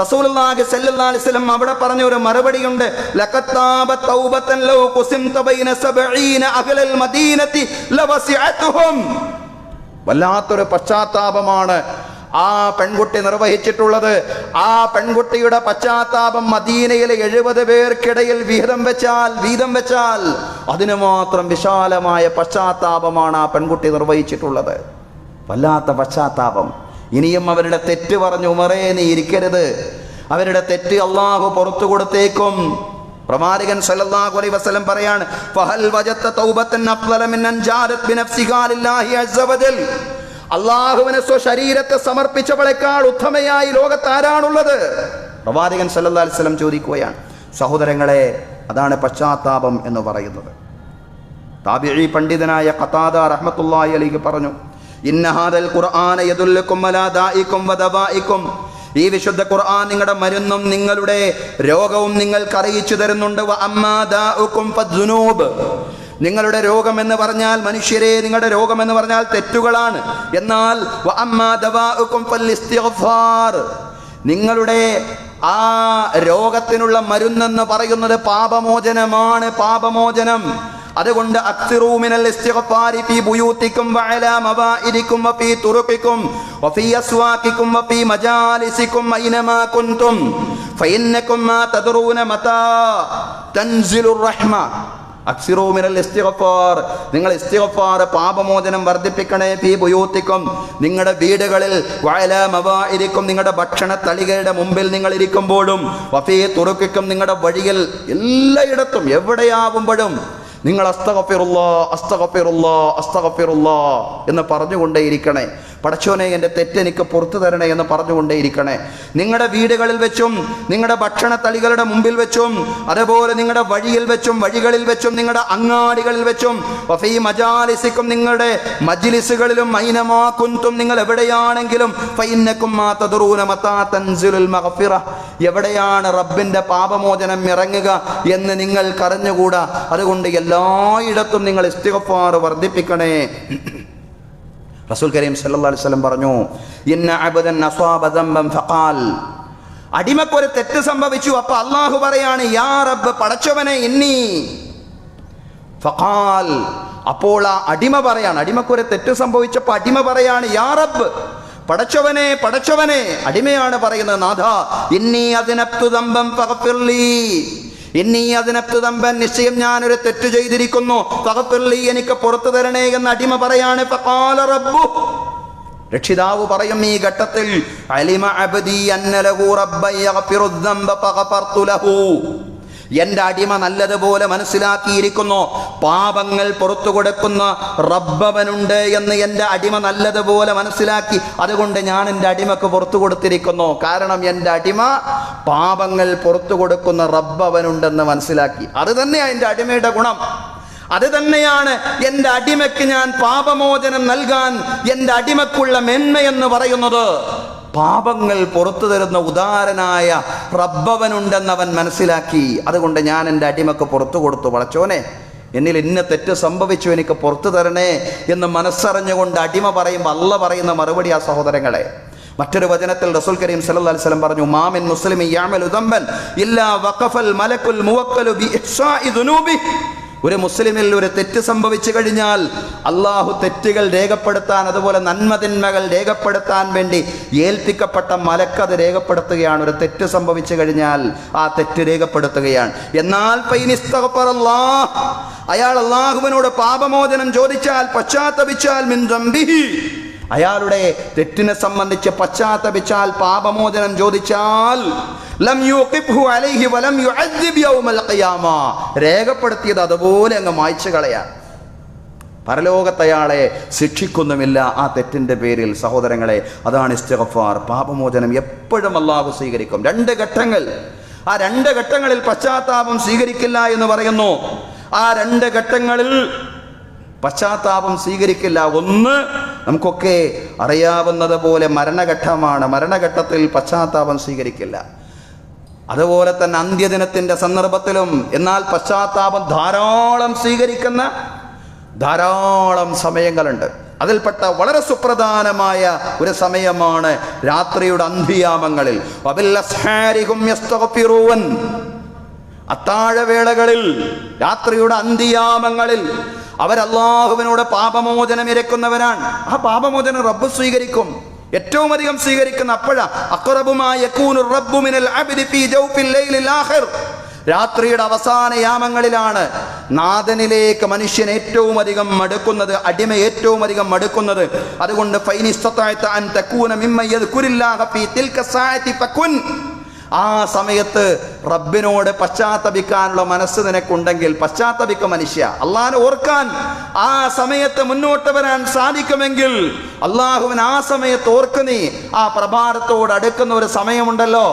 റസൂലുള്ളാഹി സ്വല്ലല്ലാഹു അലൈഹി വസല്ലം അവിടെ പറഞ്ഞ ഒരു മറുപടിയുണ്ട്. ലഖത്താബ തൗബതൻ ലൗ ഖുസിംത ബൈന 70 അഹ്ലൽ മദീനതി ലവസിഅതുഹും. വല്ലാത്തൊരു പശ്ചാത്താപമാണ് ആ പെൺകുട്ടി നിർവഹിച്ചിട്ടുള്ളത്. ആ പെൺകുട്ടിയുടെ പശ്ചാത്താപം മദീനയിലെ 70 പേർക്കിടയിൽ വീതം വെച്ചാൽ അതിന് മാത്രം വിശാലമായ പശ്ചാത്താപമാണ് ആ പെൺകുട്ടി നിർവഹിച്ചിട്ടുള്ളത്. വല്ലാത്ത പശ്ചാത്താപം. ഇനിയും അവരുടെ തെറ്റ് പറഞ്ഞു, ഉമറേ നീ ഇരിക്കരുത്, അവരുടെ തെറ്റ് അള്ളാഹു പുറത്തു കൊടുത്തേക്കും. പ്രവാചകൻ സല്ലല്ലാഹു അലൈഹി വസല്ലം പറയാണ്, ഫഹൽ വജത്ത തൗബതൻ അഫ്ളല മിൻ അൻ ജാരത് ബിനഫ്സിഹാ ലില്ലാഹി അസ്സ വജൽ. അള്ളാഹുവിനെ സ്വശരീരത്തെ സമർപ്പിച്ചവളെക്കാൾ ഉത്തമയായി ലോകത്ത് ആരാണുള്ളത്? പ്രവാചകൻ സല്ലല്ലാഹു അലൈഹി വസല്ലം ചോദിക്കുകയാണ്. സഹോദരങ്ങളെ, അതാണ് പശ്ചാത്താപം എന്ന് പറയുന്നത്. താബിഈ പണ്ഡിതനായ ഖതാദ റഹ്മത്തുള്ളാഹി അലൈഹി പറഞ്ഞു, ഇന്ന ഹാദൽ ഖുർആന യദുല്ലുക്കും അലാ ദാഇക്കും വദവാഇക്കും. ഈ വിശുദ്ധ ഖുർആൻ നിങ്ങളുടെ മരുന്നും നിങ്ങളുടെ രോഗവും നിങ്ങൾക്ക് അറിയിച്ചു തരുന്നുണ്ട്. വ അമ്മാ ദാഉക്കും ഫദ്ദുനൂബ്. നിങ്ങളുടെ രോഗം എന്ന് പറഞ്ഞാൽ മനുഷ്യരെ, നിങ്ങളുടെ രോഗം എന്ന് പറഞ്ഞാൽ തെറ്റുകളാണ്. എന്നാൽ വ അമ്മാ ദവാഉക്കും ഫല്ലിസ്തിഗ്ഫാർ. നിങ്ങളുടെ ആ രോഗത്തിനുള്ള മരുന്നെന്ന് പറയുന്നത് പാപമോചനമാണ്, പാപമോചനം. അതുകൊണ്ട് അക്സിറൂ മിനൽ ഇസ്തിഗ്ഫാരി ഫീ ബുയൂതികും വഅലാ മവാഇദികും വഫീ തുറുഖികും വഫീ അസ്വാഖികും വഫീ മജാലിസികും ഐനമാ കുൻതും ഫഇന്നകും മാ തദ്റൂന മതാ തൻസിലുർ റഹ്മ. അക്സിറൂ മിനൽ ഇസ്തിഗ്ഫാർ. നിങ്ങൾ ഇസ്തിഗ്ഫാർ, പാപമോചനം വർദ്ധിപ്പിക്കണേ. ഫീ ബുയൂതികും, നിങ്ങളുടെ വീടുകളിൽ, വഅലാ മവാഇദികും, നിങ്ങളുടെ ഭക്ഷണ തളികയുടെ മുമ്പിൽ നിങ്ങൾ ഇരിക്കുമ്പോഴും, വഫീ തുറുഖികും, നിങ്ങളുടെ വഴിയിൽ, എല്ലായിടത്തും എവിടെയാവുമ്പോഴും നിങ്ങൾ അസ്തഗ്ഫിറുല്ലാഹ് അസ്തഗ്ഫിറുല്ലാഹ് അസ്തഗ്ഫിറുല്ലാഹ് എന്ന് പറഞ്ഞുകൊണ്ടേയിരിക്കണേ. പടച്ചോനെ എൻ്റെ തെറ്റെനിക്ക് പുറത്തു തരണേ എന്ന് പറഞ്ഞുകൊണ്ടേയിരിക്കണേ. നിങ്ങളുടെ വീടുകളിൽ വെച്ചും നിങ്ങളുടെ ഭക്ഷണ തളികളുടെ മുമ്പിൽ വെച്ചും അതുപോലെ നിങ്ങളുടെ വഴിയിൽ വെച്ചും വഴികളിൽ വെച്ചും നിങ്ങളുടെ അങ്ങാടികളിൽ വെച്ചും വഫീ മജാലിസിക്കും, നിങ്ങളുടെ മജ്ലിസുകളിലും, ഐനമാ കുൻതും, നിങ്ങൾ എവിടെയാണെങ്കിലും, ഫഇന്നകും മാ തദ്റൂന മതാ തൻസിലുൽ മഗ്ഫിറ, എവിടെയാണ് റബ്ബിൻ്റെ പാപമോചനം ഇറങ്ങുക എന്ന് നിങ്ങൾക്ക് അറിഞ്ഞുകൂടാ. അതുകൊണ്ട് എല്ലായിടത്തും നിങ്ങൾ ഇസ്തിഗ്ഫാർ വർദ്ധിപ്പിക്കണേ. റസൂൽ കരീം സല്ലല്ലാഹു അലൈഹി വസല്ലം പറഞ്ഞു, ഇന്ന അബ്ദൻ അസ്വാബ ദംബൻ ഫഖാൽ. അടിമക്കൊരു തെറ്റ് സംഭവിച്ചു. അപ്പൊ അല്ലാഹു പറയാണ്, യാ റബ്ബ്, പടച്ചവനെ, ഇന്നി ഫഖാൽ. അപ്പോൾ ആ അടിമ പറയാണ്, അടിമക്കൊരു തെറ്റ് സംഭവിച്ചപ്പോൾ അടിമ പറയാണ്, യാ റബ്ബ്, പടച്ചവനെ, പടച്ചവനെ. അടിമയാണ് പറയുന്നത്, നാഥാ, ഇന്നി അദ്നബ്തു ദംബൻ ഫഗ്ഫിർലി. ഇന്നി അദ്നബ്തു ദംബൻ, നിശ്ചയം ഞാനൊരു തെറ്റ് ചെയ്തിരിക്കുന്നു, ഫഗ്ഫിർലി, എനിക്ക് പുറത്തു തരണേ എന്ന് അടിമ പറയാണ്. ഫഖാല റബ്ബു, രക്ഷിതാവ് പറയും ഈ ഘട്ടത്തിൽ, അലിമ അബ്ദി അന്ന ലഹു റബ്ബൻ യഗ്ഫിറു ദംബ ഫഗഫർതു ലഹു. എൻ്റെ അടിമ നല്ലതുപോലെ മനസ്സിലാക്കിയിരിക്കുന്നു, പാപങ്ങൾ പുറത്തു കൊടുക്കുന്ന റബ്ബവനുണ്ട് എന്ന് എൻ്റെ അടിമ നല്ലതുപോലെ മനസ്സിലാക്കി. അതുകൊണ്ട് ഞാൻ എൻ്റെ അടിമക്ക് പുറത്തു കൊടുത്തിരിക്കുന്നു. കാരണം എൻ്റെ അടിമ പാപങ്ങൾ പുറത്തു കൊടുക്കുന്ന റബ്ബവനുണ്ടെന്ന് മനസ്സിലാക്കി. അത് തന്നെയാണ് എൻ്റെ അടിമയുടെ ഗുണം. അത് തന്നെയാണ് എൻ്റെ അടിമയ്ക്ക് ഞാൻ പാപമോചനം നൽകാൻ എൻ്റെ അടിമക്കുള്ള മെന്മയെന്ന് പറയുന്നത്. പാപങ്ങൾ പുറത്തു തരുന്ന ഉദാരനായ റബ്ബവനുണ്ടെന്നവൻ മനസ്സിലാക്കി. അതുകൊണ്ട് ഞാൻ എൻ്റെ അടിമക്ക് പുറത്തു കൊടുത്തു. പടച്ചോനെ, എന്നിൽ ഇന്ന തെറ്റ് സംഭവിച്ചു, എനിക്ക് പുറത്തു തരണേ എന്ന് മനസ്സറിഞ്ഞുകൊണ്ട് അടിമ പറയുമ്പോൾ അല്ല പറയുന്ന മറുപടി ആ സഹോദരങ്ങളെ. മറ്റൊരു വചനത്തിൽ റസൂൽ കരീം സല്ലല്ലാഹു അലൈഹി വസല്ലം പറഞ്ഞു, മാമിൻ മുസ്ലിമി യഅമലു ദംബൻ ഇല്ലാ വഖഫൽ മലക്കുൽ മുവക്കലു ബി ഇഹ്സാഇ ദുനൂബി. ഒരു മുസ്ലിമിൽ ഒരു തെറ്റ് സംഭവിച്ചു കഴിഞ്ഞാൽ അള്ളാഹു തെറ്റുകൾ രേഖപ്പെടുത്താൻ, അതുപോലെ നന്മതിന്മകൾ രേഖപ്പെടുത്താൻ വേണ്ടി ഏൽപ്പിക്കപ്പെട്ട മലക്കത് രേഖപ്പെടുത്തുകയാണ്. ഒരു തെറ്റ് സംഭവിച്ചു കഴിഞ്ഞാൽ ആ തെറ്റ് രേഖപ്പെടുത്തുകയാണ്. എന്നാൽ അയാൾ അള്ളാഹുവിനോട് പാപമോചനം ചോദിച്ചാൽ, പശ്ചാത്തപിച്ചാൽ, മിൻ ദംബിഹി, അയാളുടെ തെറ്റിനെ സംബന്ധിച്ച് പശ്ചാത്തപിച്ചാൽ, പാപമോചനം ചോദിച്ചാൽ, ലം യുഖിബ്ഹു അലൈഹി വലം യുഅദ്ദിബ് യൗമൽ ഖിയാമ, രേഖപ്പെടുത്തിയത് അതുപോലെ അങ്ങ് മായ്ച്ചു കളയാൻ. പരലോകത്ത് അയാളെ ശിക്ഷിക്കുന്നുമില്ല ആ തെറ്റിൻ്റെ പേരിൽ. സഹോദരങ്ങളെ, അതാണ് ഇസ്തിഗ്ഫാർ. പാപമോചനം എപ്പോഴും അല്ലാഹു സ്വീകരിക്കും. 2 ഘട്ടങ്ങൾ. ആ 2 ഘട്ടങ്ങളിൽ പശ്ചാത്താപം സ്വീകരിക്കില്ല എന്ന് പറയുന്നു. ആ 2 ഘട്ടങ്ങളിൽ പശ്ചാത്താപം സ്വീകരിക്കില്ല. ഒന്ന്, നമുക്കൊക്കെ അറിയാവുന്നത് പോലെ മരണഘട്ടമാണ്. മരണഘട്ടത്തിൽ പശ്ചാത്താപം സ്വീകരിക്കില്ല. അതുപോലെ തന്നെ അന്ത്യദിനത്തിൻ്റെ സന്ദർഭത്തിലും. എന്നാൽ പശ്ചാത്താപം ധാരാളം സ്വീകരിക്കുന്ന ധാരാളം സമയങ്ങളുണ്ട്. അതിൽപ്പെട്ട വളരെ സുപ്രധാനമായ ഒരു സമയമാണ് രാത്രിയുടെ അന്ത്യയാമങ്ങളിൽ. അത്താഴവേളകളിൽ, രാത്രിയുടെ അന്ത്യയാമങ്ങളിൽ അവരല്ലാഹുവിനോട് പാപമോചനം ഇരക്കുന്നവരാണ്. ആ പാപമോചനം റബ്ബ് സ്വീകരിക്കും. ഏറ്റവും അധികം സ്വീകരിക്കുന്ന അപ്പോഴാ രാത്രിയുടെ അവസാന യാമങ്ങളിലാണ് നാഥനിലേക്ക് മനുഷ്യൻ ഏറ്റവും അധികം മടുക്കുന്നത്, അടിമ ഏറ്റവും അധികം മടുക്കുന്നത്. അതുകൊണ്ട് ആ സമയത്ത് റബ്ബിനോട് പശ്ചാത്തപിക്കാനുള്ള മനസ്സ് നിനക്കുണ്ടെങ്കിൽ പശ്ചാത്തപിക്ക മനുഷ്യ. അള്ളാഹനെ ഓർക്കാൻ ആ സമയത്ത് മുന്നോട്ട് വരാൻ സാധിക്കുമെങ്കിൽ അള്ളാഹുവിന് ആ സമയത്ത് ഓർക്ക്. നീ ആ പ്രഭാതത്തോട് അടുക്കുന്ന ഒരു സമയമുണ്ടല്ലോ,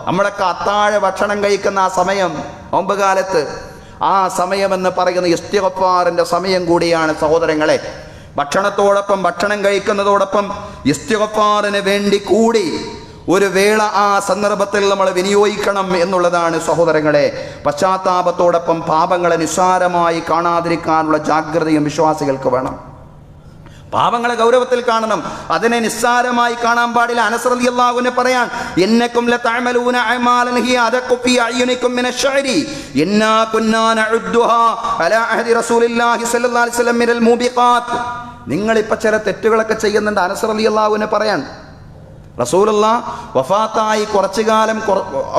നമ്മളൊക്കെ അത്താഴ ഭക്ഷണം കഴിക്കുന്ന ആ സമയം, നോമ്പ് കാലത്ത് ആ സമയമെന്ന് പറയുന്ന ഇസ്തിഗ്ഫാറിന്റെ സമയം കൂടിയാണ് സഹോദരങ്ങളെ. ഭക്ഷണത്തോടൊപ്പം ഭക്ഷണം കഴിക്കുന്നതോടൊപ്പം ഇസ്തിഗ്ഫാറിന് വേണ്ടി കൂടി ഒരു വേള ആ സന്ദർഭത്തിൽ നമ്മൾ വിനിയോഗിക്കണം എന്നുള്ളതാണ് സഹോദരങ്ങളെ. പശ്ചാത്താപത്തോടൊപ്പം പാപങ്ങളെ നിസ്സാരമായി കാണാതിരിക്കാനുള്ള ജാഗ്രതയും വിശ്വാസികൾക്ക് വേണം. പാപങ്ങളെ ഗൗരവത്തിൽ കാണണം, അതിനെ നിസ്സാരമായി കാണാൻ പാടില്ല. അനസ് റളിയല്ലാഹു അൻഹു പറയാൻ, ഇന്നകും ലതഅമലൂന അഅമാലൻ ഹിയ അദഖു ഫീ അയ്യുനികും മിന അശ്ശഅരി ഇന്നാ കുന്നാ നഉദ്ദുഹാ അലാ അഹദി റസൂലില്ലാഹി സ്വല്ലല്ലാഹു അലൈഹി വസല്ലം മിനൽ മുബിഖാത്ത്. നിങ്ങൾ ഇപ്പൊ ചില തെറ്റുകളൊക്കെ ചെയ്യുന്നുണ്ട്. അനസ് റളിയല്ലാഹു അൻഹു പറയാൻ, റസൂലുള്ളാഹ് വഫാത്തായി കുറച്ചു കാലം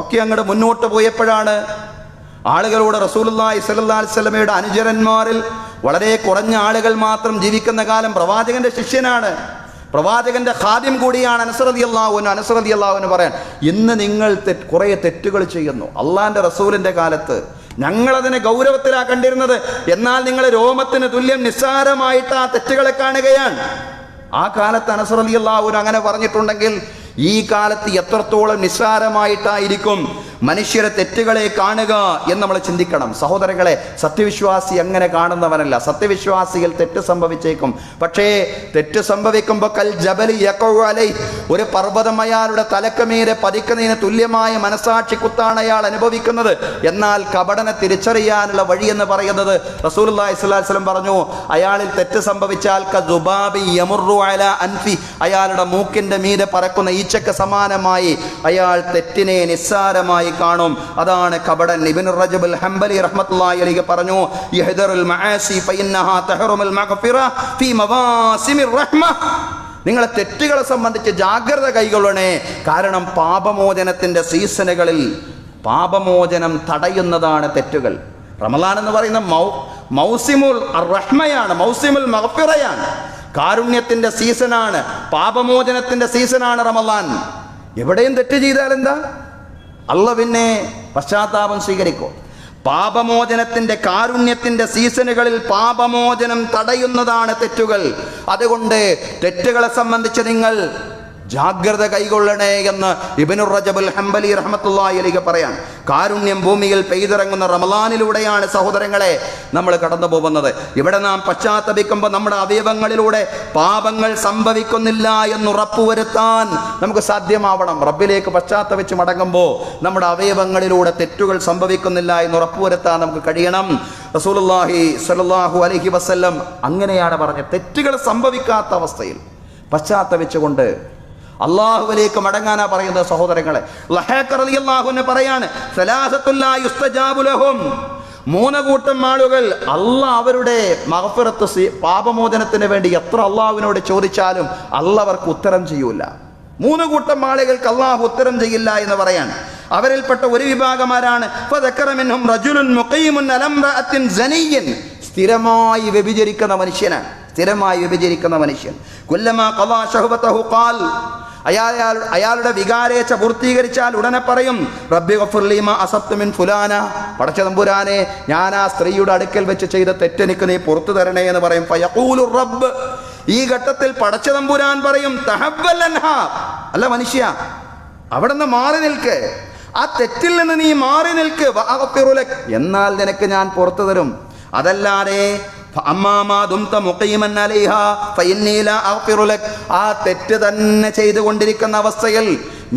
ഒക്കെ അങ്ങോട്ട് മുന്നോട്ട് പോയപ്പോഴാണ് ആളുകളോട് റസൂലുള്ളാഹി സ്വല്ലല്ലാഹു അലൈഹി വസല്ലമയുടെ അനുചരന്മാരിൽ വളരെ കുറഞ്ഞ ആളുകൾ മാത്രം ജീവിക്കുന്ന കാലം, പ്രവാചകന്റെ ശിഷ്യനാണ്, പ്രവാചകന്റെ ഖാദിം കൂടിയാണ് അനസ് റളിയല്ലാഹു അൻഹു. അനസ് റളിയല്ലാഹു അൻഹു പറയാൻ, ഇന്ന് നിങ്ങൾ കുറേ തെറ്റുകൾ ചെയ്യുന്നു അള്ളാന്റെ റസൂലിന്റെ കാലത്ത്, ഞങ്ങളതിനെ ഗൗരവത്തിലാ കണ്ടിരുന്നത്, എന്നാൽ നിങ്ങൾ രോമത്തിന് തുല്യം നിസ്സാരമായിട്ട് ആ തെറ്റുകളെ കാണുകയാണ്. ആ കാലത്ത് അനസ് റളിയല്ലാഹു അൻഹു അങ്ങനെ പറഞ്ഞിട്ടുണ്ടെങ്കിൽ ഈ കാലത്ത് എത്രത്തോളം നിസ്സാരമായിട്ടായിരിക്കും മനുഷ്യരെ തെറ്റുകളെ കാണുക എന്ന് നമ്മൾ ചിന്തിക്കണം. സഹോദരങ്ങളെ, സത്യവിശ്വാസി അങ്ങനെ കാണുന്നവനല്ല. സത്യവിശ്വാസികൾ തെറ്റ് സംഭവിച്ചേക്കും, പക്ഷേ തെറ്റ് സംഭവിക്കുമ്പോൾ കൽ ജബലി യഖഉ അലൈഹി, ഒരു പർവ്വതം അയാളുടെ തലക്കമീരെ പതിക്കുന്നതിന് തുല്യമായ മനസാക്ഷി കുത്താണ് അയാൾ അനുഭവിക്കുന്നത്. എന്നാൽ കപടനെ തിരിച്ചറിയാനുള്ള വഴി എന്ന് പറയുന്നത് റസൂലുള്ളാഹി സ്വല്ലല്ലാഹു അലൈഹി വസല്ലം പറഞ്ഞു, അയാളിൽ തെറ്റ് സംഭവിച്ചാൽ കദുബാബി യമുറു അലാ അൻഫി, അയാളുടെ മൂക്കിന്റെ മീതെ പറക്കുന്ന ഈച്ചക്ക് സമാനമായി അയാൾ തെറ്റിനെ നിസ്സാരമായി കാണും. അതാണ് കപടൻ. ഇബ്നു റജബ് ഹംബലി റഹ്മത്തുള്ളാഹി അലൈഹി പറഞ്ഞു, യഹ്ദറുൽ മആസി ഫഇന്നഹാ തഹറുമുൽ മഗ്ഫിറ ഫീ മവാസിമിർ റഹ്മ. നിങ്ങളെ തെറ്റുകളെ സംബന്ധിച്ച് ജാഗ്രത കൈകൊള്ളണേ, കാരണം പാപമോചനത്തിന്റെ സീസണുകളിൽ പാപമോചനം തടയുന്നതാണ് തെറ്റുകൾ. റമളാൻ എന്ന് പറയുന്ന മൗസിമുൽ റഹ്മയാണ്, മൗസിമുൽ മഗ്ഫിറയാണ്, കാരുണ്യത്തിന്റെ സീസണാണ്, പാപമോചനത്തിന്റെ സീസണാണ് റമളാൻ. എവിടെയും തെറ്റ് ചെയ്താൽ എന്താ, അല്ലാഹ് പിന്നെ പശ്ചാത്താപം സ്വീകരിക്കും. പാപമോചനത്തിന്റെ കാരുണ്യത്തിന്റെ സീസണുകളിൽ പാപമോചനം തടയുന്നതാണ് തെറ്റുകൾ. അതുകൊണ്ട് തെറ്റുകളെ സംബന്ധിച്ച് നിങ്ങൾ ജാഗ്രത കൈകൊള്ളണേ എന്ന് ഇബ്നു റജബ് ഹംബലി റഹ്മത്തുള്ളാഹി അലൈഹി പറയാൻ. കാരുണ്യം ഭൂമിയിൽ പെയ്തിറങ്ങുന്ന റമളാനിലൂടെയാണ് സഹോദരങ്ങളെ നമ്മൾ കടന്നു പോകുന്നത്. ഇവിടെ നാം പശ്ചാത്തപിക്കുമ്പോൾ നമ്മുടെ അവയവങ്ങളിലൂടെ പാപങ്ങൾ സംഭവിക്കുന്നില്ല എന്ന് ഉറപ്പുവരുത്താൻ നമുക്ക് സാധ്യമാവണം. റബ്ബിലേക്ക് പശ്ചാത്തപിച്ച് മടങ്ങുമ്പോൾ നമ്മുടെ അവയവങ്ങളിലൂടെ തെറ്റുകൾ സംഭവിക്കുന്നില്ല എന്ന് ഉറപ്പുവരുത്താൻ നമുക്ക് കഴിയണം. റസൂലുള്ളാഹി സ്വല്ലല്ലാഹു അലൈഹി വസല്ലം അങ്ങനെയാണ് പറഞ്ഞത്. തെറ്റുകൾ സംഭവിക്കാത്ത അവസ്ഥയിൽ പശ്ചാത്തപിച്ചുകൊണ്ട് അള്ളാഹുവിലേക്ക് മടങ്ങാനാ പറയുന്നത്. സഹോദരങ്ങളെ, ലഹാഖ് റളിയല്ലാഹു അൻഹു പറയാണ്, സലാസത്തുൽ ലാ യുസ്തജാബു ലഹും, 3 കൂട്ടം ആളുകൾ അള്ളാഹ് അവരുടെ മഗ്ഫിറത്ത് പാപമോചനത്തിന് വേണ്ടി എത്ര അള്ളാഹുവിനോട് ചോദിച്ചാലും അള്ളാഹ് അവർക്ക് ഉത്തരം ചെയ്യൂല. 3 കൂട്ടം ആളുകൾക്ക് അള്ളാഹു ഉത്തരം ചെയ്യില്ല എന്ന് പറയാൻ. അവരിൽപ്പെട്ട ഒരു വിഭാഗമാരാണ് ഫദക്കറ മിൻഹും റജുലുൻ മുഖീമുൻ അലാ ഇംറഅത്തിൻ സനിയ്യൻ, സ്ഥിരമായി വ്യഭിചരിക്കുന്ന മനുഷ്യനാണ്, സ്ഥിരമായി വ്യഭിചരിക്കുന്ന മനുഷ്യൻ. കുല്ലമാ ഖളാ ശഹവതഹു ഖാൽ, അയാളുടെ വികാരേച്ഛ പൂർത്തീകരിച്ചാൽ ഉടനെ പറയും, റബ്ബി ഗഫിർ ലി മാ അസബ്തു മിൻ ഫുലാന, പടച്ച തമ്പുരാനെ, ഞാൻ ആ സ്ത്രീയുടെ അടുക്കൽ വെച്ച് ചെയ്ത തെറ്റെനിക്ക് നീ പുറത്തു തരണേ എന്ന് പറയും. ഫയഖൂലു റബ്ബ്, ഈ ഘട്ടത്തിൽ പടച്ച തമ്പുരാൻ പറയും, തഹവ്വൽ അൻഹാ, അല്ല മനുഷ്യ, അവിടെ നിന്ന് മാറി നിൽക്ക്, ആ തെറ്റിൽ നിന്ന് നീ മാറി നിൽക്ക്, വഅഗ്ഫിറു ലക്, എന്നാൽ നിനക്ക് ഞാൻ പുറത്തു തരും. അതല്ലാതെ ആ തെറ്റ് തന്നെ ചെയ്തുകൊണ്ടിരിക്കുന്ന അവസ്ഥയിൽ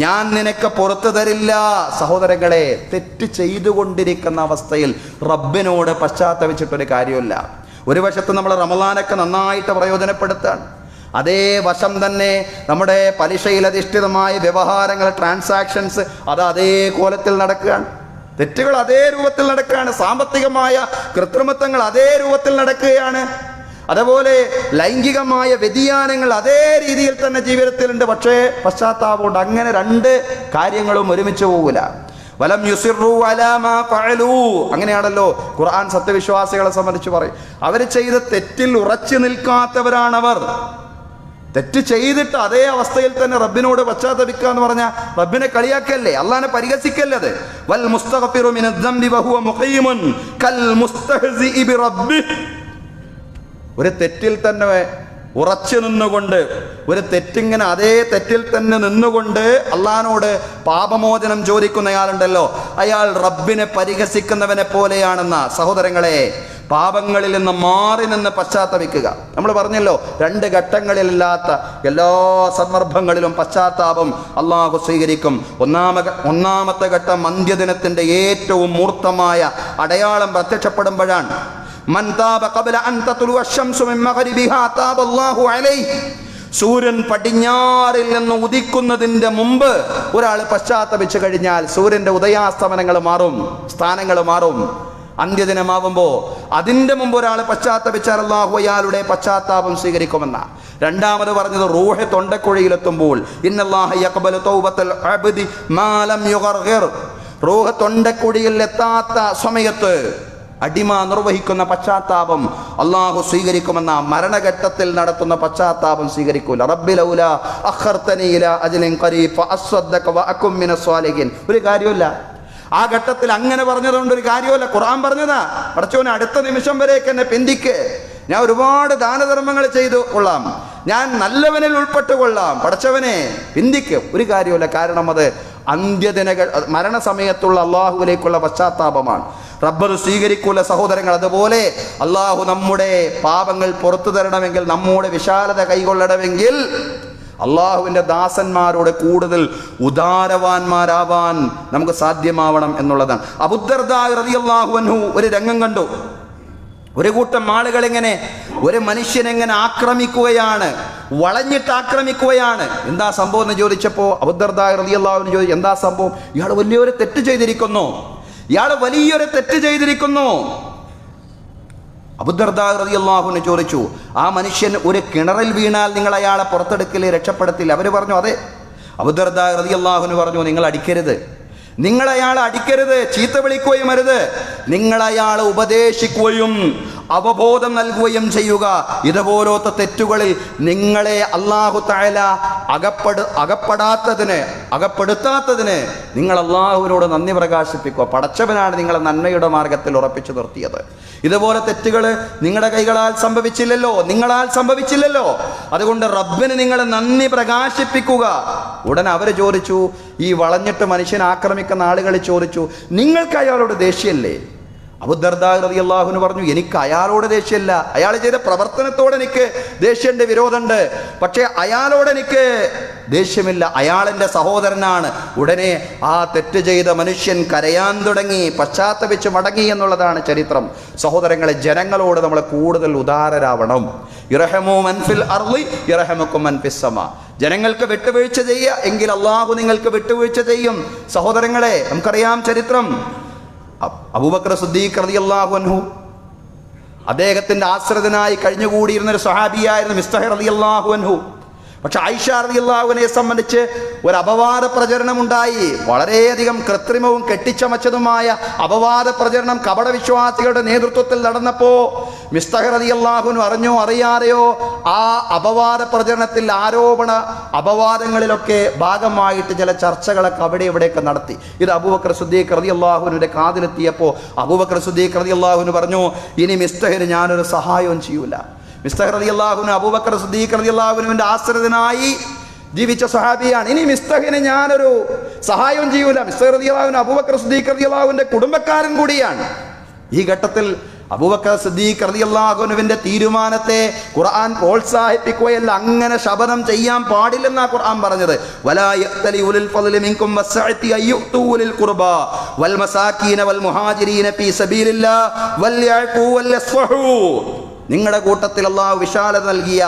ഞാൻ നിനക്ക് പുറത്തു തരില്ല. സഹോദരങ്ങളെ, തെറ്റ് ചെയ്തുകൊണ്ടിരിക്കുന്ന അവസ്ഥയിൽ റബ്ബിനോട് പശ്ചാത്തപിച്ചിട്ടൊരു കാര്യമില്ല. ഒരു വശത്ത് നമ്മൾ റമളാനൊക്കെ നന്നായിട്ട് പ്രയോജനപ്പെടുത്താണ്, അതേ വശം തന്നെ നമ്മുടെ പലിശയിലധിഷ്ഠിതമായ വ്യവഹാരങ്ങൾ, ട്രാൻസാക്ഷൻസ് അത് അതേ കോലത്തിൽ നടക്കുകയാണ്. തെറ്റുകൾ അതേ രൂപത്തിൽ നടക്കുകയാണ്. സാമ്പത്തികമായ കൃത്രിമത്വങ്ങൾ അതേ രൂപത്തിൽ നടക്കുകയാണ്. അതുപോലെ ലൈംഗികമായ വ്യതിയാനങ്ങൾ അതേ രീതിയിൽ തന്നെ ജീവിതത്തിലുണ്ട്. പക്ഷേ പശ്ചാത്താപമുണ്ട്. അങ്ങനെ 2 കാര്യങ്ങളും ഒരുമിച്ച് പോകില്ല. വലം യുസിറു അലാ മാ ഫഅലൂ, അങ്ങനെയാണല്ലോ ഖുർആൻ സത്യവിശ്വാസികളെ സംബന്ധിച്ച് പറയും. അവർ ചെയ്ത തെറ്റിൽ ഉറച്ചു നിൽക്കാത്തവരാണവർ. തെറ്റ് ചെയ്തിട്ട് അതേ അവസ്ഥയിൽ തന്നെ റബ്ബിനോട് പശ്ചാത്തപിക്കുക എന്ന് പറഞ്ഞാൽ റബ്ബിനെ കളിയാക്കല്ലേ, അള്ളാഹിനെ പരിഹസിക്കല്ലത്. വൽ മുസ്തഗ്ഫിറു മിനദ്ദംബി വഹുവ മുഖീമുൻ കൽ മുസ്തഹ്സിഇ ബിറബ്ബിഹി, ഒരു തെറ്റിൽ തന്നെ ഉറച്ചു നിന്നുകൊണ്ട്, ഒരു തെറ്റിങ്ങനെ അതേ തെറ്റിൽ തന്നെ നിന്നുകൊണ്ട് അള്ളാഹിനോട് പാപമോചനം ചോദിക്കുന്നയാളുണ്ടല്ലോ, അയാൾ റബ്ബിനെ പരിഹസിക്കുന്നവനെ പോലെയാണെന്ന. സഹോദരങ്ങളെ, പാപങ്ങളിൽ നിന്ന് മാറി നിന്ന് പശ്ചാത്തപിക്കുക. നമ്മൾ പറഞ്ഞല്ലോ, 2 ഘട്ടങ്ങളിലല്ലാത്ത എല്ലാ സന്ദർഭങ്ങളിലും പശ്ചാത്താപം അള്ളാഹു സ്വീകരിക്കും. ഒന്നാമത്തെ ഘട്ടം അന്ത്യദിനത്തിന്റെ ഏറ്റവും മൂർത്തമായ അടയാളം പ്രത്യക്ഷപ്പെടുമ്പോഴാണ്. മൻ താബ ഖബ്ല അൻ തത്ലുഅ അശംസു മിൻ മഗ്രിബിഹാ താബ അല്ലാഹു അലൈഹി. സൂര്യൻ പടിഞ്ഞാറിൽ നിന്ന് ഉദിക്കുന്നതിന്റെ മുമ്പ് ഒരാൾ പശ്ചാത്തപിച്ചു കഴിഞ്ഞാൽ സൂര്യന്റെ ഉദയാസ്തമനങ്ങൾ മാറും, സ്ഥാനങ്ങൾ മാറും. അന്ത്യദിനമാവുമ്പോൾ അതിന്റെ മുമ്പ് ഒരാൾ പശ്ചാത്തപിച്ചാൽ അല്ലാഹു അയാളുടെ പശ്ചാത്താപം സ്വീകരിക്കുമെന്ന. രണ്ടാമത് പറഞ്ഞത് റൂഹ് തൊണ്ടക്കുഴിയിലെത്തുമ്പോൾ ഇന്നല്ലാഹ യഖ്ബലു തൗബത്തൽ അബ്ദി മാ ലം യുഗർഗിർ. റൂഹ് തൊണ്ടക്കുഴിയിൽ എത്താത്ത സമയത്ത് അടിമ നിർവഹിക്കുന്ന പശ്ചാത്താപം അള്ളാഹു സ്വീകരിക്കുമെന്ന. മരണഘട്ടത്തിൽ നടത്തുന്ന പശ്ചാത്താപം സ്വീകരിക്കൂല. റബ്ബി ലൗലാ അഖർതനി ഇലാ അജ്ലിൻ ഖരീബ് ഫഅസ്വദ്ദക വഅകും മിനസ് സ്വാലിഹിൻ. ഒരു കാര്യമില്ല ആ ഘട്ടത്തിൽ. അങ്ങനെ പറഞ്ഞതുകൊണ്ട് ഒരു കാര്യമില്ല. ഖുർആൻ പറഞ്ഞതാ, പടച്ചോനെ അടുത്ത നിമിഷം വരേക്ക് എന്നെ പിന്തിക്ക്, ഞാൻ ഒരുപാട് ദാനധർമ്മങ്ങൾ ചെയ്തു കൊള്ളാം, ഞാൻ നല്ലവനിൽ ഉൾപ്പെട്ടുകൊള്ളാം, പടച്ചവനെ പിന്തിക്ക്. ഒരു കാര്യമില്ല. കാരണം അത് അന്ത്യദിനകൾ മരണസമയത്തുള്ള അള്ളാഹുവിലേക്കുള്ള പശ്ചാത്താപമാണ്. റബ്ബ് സ്വീകരിക്കൂല സഹോദരങ്ങൾ. അതുപോലെ അള്ളാഹു നമ്മുടെ പാപങ്ങൾ പുറത്തു തരണമെങ്കിൽ, നമ്മുടെ വിശാലത കൈകൊള്ളണമെങ്കിൽ അള്ളാഹുവിൻ്റെ ദാസന്മാരോട് കൂടുതൽ ഉദാരവാന്മാരാവാൻ നമുക്ക് സാധ്യമാവണം എന്നുള്ളതാണ്. അബൂദർദാ റളിയല്ലാഹു അൻഹു ഒരു രംഗം കണ്ടു. ഒരു കൂട്ടം ആളുകൾ എങ്ങനെ ഒരു മനുഷ്യനെങ്ങനെ ആക്രമിക്കുകയാണ്, വളഞ്ഞിട്ട് ആക്രമിക്കുകയാണ്. എന്താ സംഭവം എന്ന് ചോദിച്ചപ്പോൾ അബൂദർദാ റളിയല്ലാഹു അൻഹു ചോദിച്ചു, എന്താ സംഭവം? ഇയാൾ വലിയൊരു തെറ്റ് ചെയ്തിരിക്കുന്നു, അബൂദർദാ റളിയല്ലാഹു അൻഹു ചോദിച്ചു, ആ മനുഷ്യൻ ഒരു കിണറിൽ വീണാൽ നിങ്ങൾ അയാളെ പുറത്തെടുക്കില്ലേ, രക്ഷപ്പെടുത്തില്ല? അവർ പറഞ്ഞു അതെ. അബൂദർദാ റളിയല്ലാഹു അൻഹു പറഞ്ഞു, നിങ്ങൾ അടിക്കരുത്, നിങ്ങൾ അയാളെ അടിക്കരുത്, ചീത്ത വിളിക്കുകയും അരുത്, നിങ്ങൾ അയാളെ ഉപദേശിക്കുകയും അവബോധം നൽകുകയും ചെയ്യുക. ഇതുപോലത്തെ തെറ്റുകളിൽ നിങ്ങളെ അല്ലാഹു തആല അകപ്പെടുത്താത്തതിന് നിങ്ങൾ അല്ലാഹുവിനോട് നന്ദി പ്രകാശിപ്പിക്കുക. പടച്ചവനാണ് നിങ്ങളെ നന്മയുടെ മാർഗത്തിൽ ഉറപ്പിച്ചു നിർത്തിയത്. ഇതുപോലെ തെറ്റുകൾ നിങ്ങളുടെ കൈകളാൽ സംഭവിച്ചില്ലല്ലോ, നിങ്ങളാൽ സംഭവിച്ചില്ലല്ലോ. അതുകൊണ്ട് റബ്ബിന് നിങ്ങൾ നന്ദി പ്രകാശിപ്പിക്കുക. ഉടനെ അവർ ചോദിച്ചു, ഈ വളഞ്ഞിട്ട് മനുഷ്യനെ ആക്രമിക്കുന്ന ആളുകൾ ചോദിച്ചു, നിങ്ങൾക്ക് അയാളോട് ദേഷ്യമല്ലേ? അബൂദർദാ റളിയല്ലാഹു അൻഹു പറഞ്ഞു, എനിക്ക് അയാളോട് ദേഷ്യമില്ല, അയാൾ ചെയ്ത പ്രവർത്തനത്തോട് എനിക്ക് ദേഷ്യമുണ്ട്, വിരോധമുണ്ട്, പക്ഷേ അയാളോട് എനിക്ക് ദേഷ്യമില്ല, അയാളെൻ്റെ സഹോദരനാണ്. ഉടനെ ആ തെറ്റ് ചെയ്ത മനുഷ്യൻ കരയാൻ തുടങ്ങി, പശ്ചാത്തപിച്ച് മടങ്ങി എന്നുള്ളതാണ് ചരിത്രം. സഹോദരങ്ങളെ, ജനങ്ങളോട് നമ്മൾ കൂടുതൽ ഉദാരരാവണം. ഇർഹമു മൻ ഫിൽ അർളി യർഹമുക്കും മൻ ഫിസ് സമാ. ജനങ്ങൾക്ക് വിട്ടുവീഴ്ച ചെയ്യുക എങ്കിൽ അള്ളാഹു നിങ്ങൾക്ക് വിട്ടുവീഴ്ച ചെയ്യും. സഹോദരങ്ങളെ, നമുക്കറിയാം ചരിത്രം. അബൂബക്കർ സിദ്ദീഖ് റളിയല്ലാഹു അൻഹു അദ്ദേഹത്തിന്റെ ആശ്രിതനായി കഴിഞ്ഞുകൂടിയിരുന്നൊരു സ്വഹാബിയായിരുന്നു മിസ്തഹ് റളിയല്ലാഹു അൻഹു. പക്ഷെ ആയിഷ റളിയല്ലാഹു അൻഹയെ സംബന്ധിച്ച് ഒരു അപവാദ പ്രചരണം ഉണ്ടായി. വളരെയധികം കൃത്രിമവും കെട്ടിച്ചമച്ചതുമായ അപവാദ പ്രചരണം കപട വിശ്വാസികളുടെ നേതൃത്വത്തിൽ നടന്നപ്പോൾ മിസ്തഹ് റളിയല്ലാഹു അൻഹു അറിഞ്ഞോ അറിയാതെയോ ആ അപവാദ പ്രചരണത്തിൽ അപവാദങ്ങളിലൊക്കെ ഭാഗമായിട്ട് ചില ചർച്ചകളൊക്കെ അവിടെ ഇവിടെയൊക്കെ നടത്തി. ഇത് അബൂബക്കർ സിദ്ദീഖ് റളിയല്ലാഹു അൻഹുവിന്റെ കാതിലെത്തിയപ്പോൾ അബൂബക്കർ സിദ്ദീഖ് റളിയല്ലാഹു അൻഹു പറഞ്ഞു, ഇനി മിസ്തഹിന് ഞാനൊരു സഹായവും ചെയ്യൂല. മിസ്തഹ് റളിയല്ലാഹു അൻഹു അബൂബക്കർ സിദ്ദീഖ് റളിയല്ലാഹു അൻഹുവിന്റെ ആശ്രിതനായി ജീവിച്ച സ്വഹാബിയാണ്. ഇനി മിസ്തഹിന് ഞാനൊരു സഹായവും ചെയ്യൂല. മിസ്തഹ് റളിയല്ലാഹു അൻഹു അബൂബക്കർ സിദ്ദീഖ് റളിയല്ലാഹു അൻഹുവിന്റെ കുടുംബക്കാരൻ കൂടിയാണ്. ഈ ഘട്ടത്തിൽ അബൂബക്കർ സിദ്ദീഖ് റളിയല്ലാഹു അൻഹുവിന്റെ തീരുമാനത്തെ ഖുർആൻ പ്രോത്സാഹിപ്പിക്കുകയല്ല, അങ്ങനെ ശപഥം ചെയ്യാൻ പാടില്ലെന്നാണ് ഖുർആൻ പറഞ്ഞത്. വലാ യഅ്തലി ഉലുൽ ഫളി മിൻകും വസ്സഅതി അയ്യുതു ഉലിൽ ഖുർബാ വൽ മസാകീന വൽ മുഹാജിരീന ഫീ സബീലില്ലാഹ് വൽ യഅഫു വൽ യസ്ഫഹു. നിങ്ങളുടെ കൂട്ടത്തിൽ അല്ലാഹു വിശാലത നൽകിയ,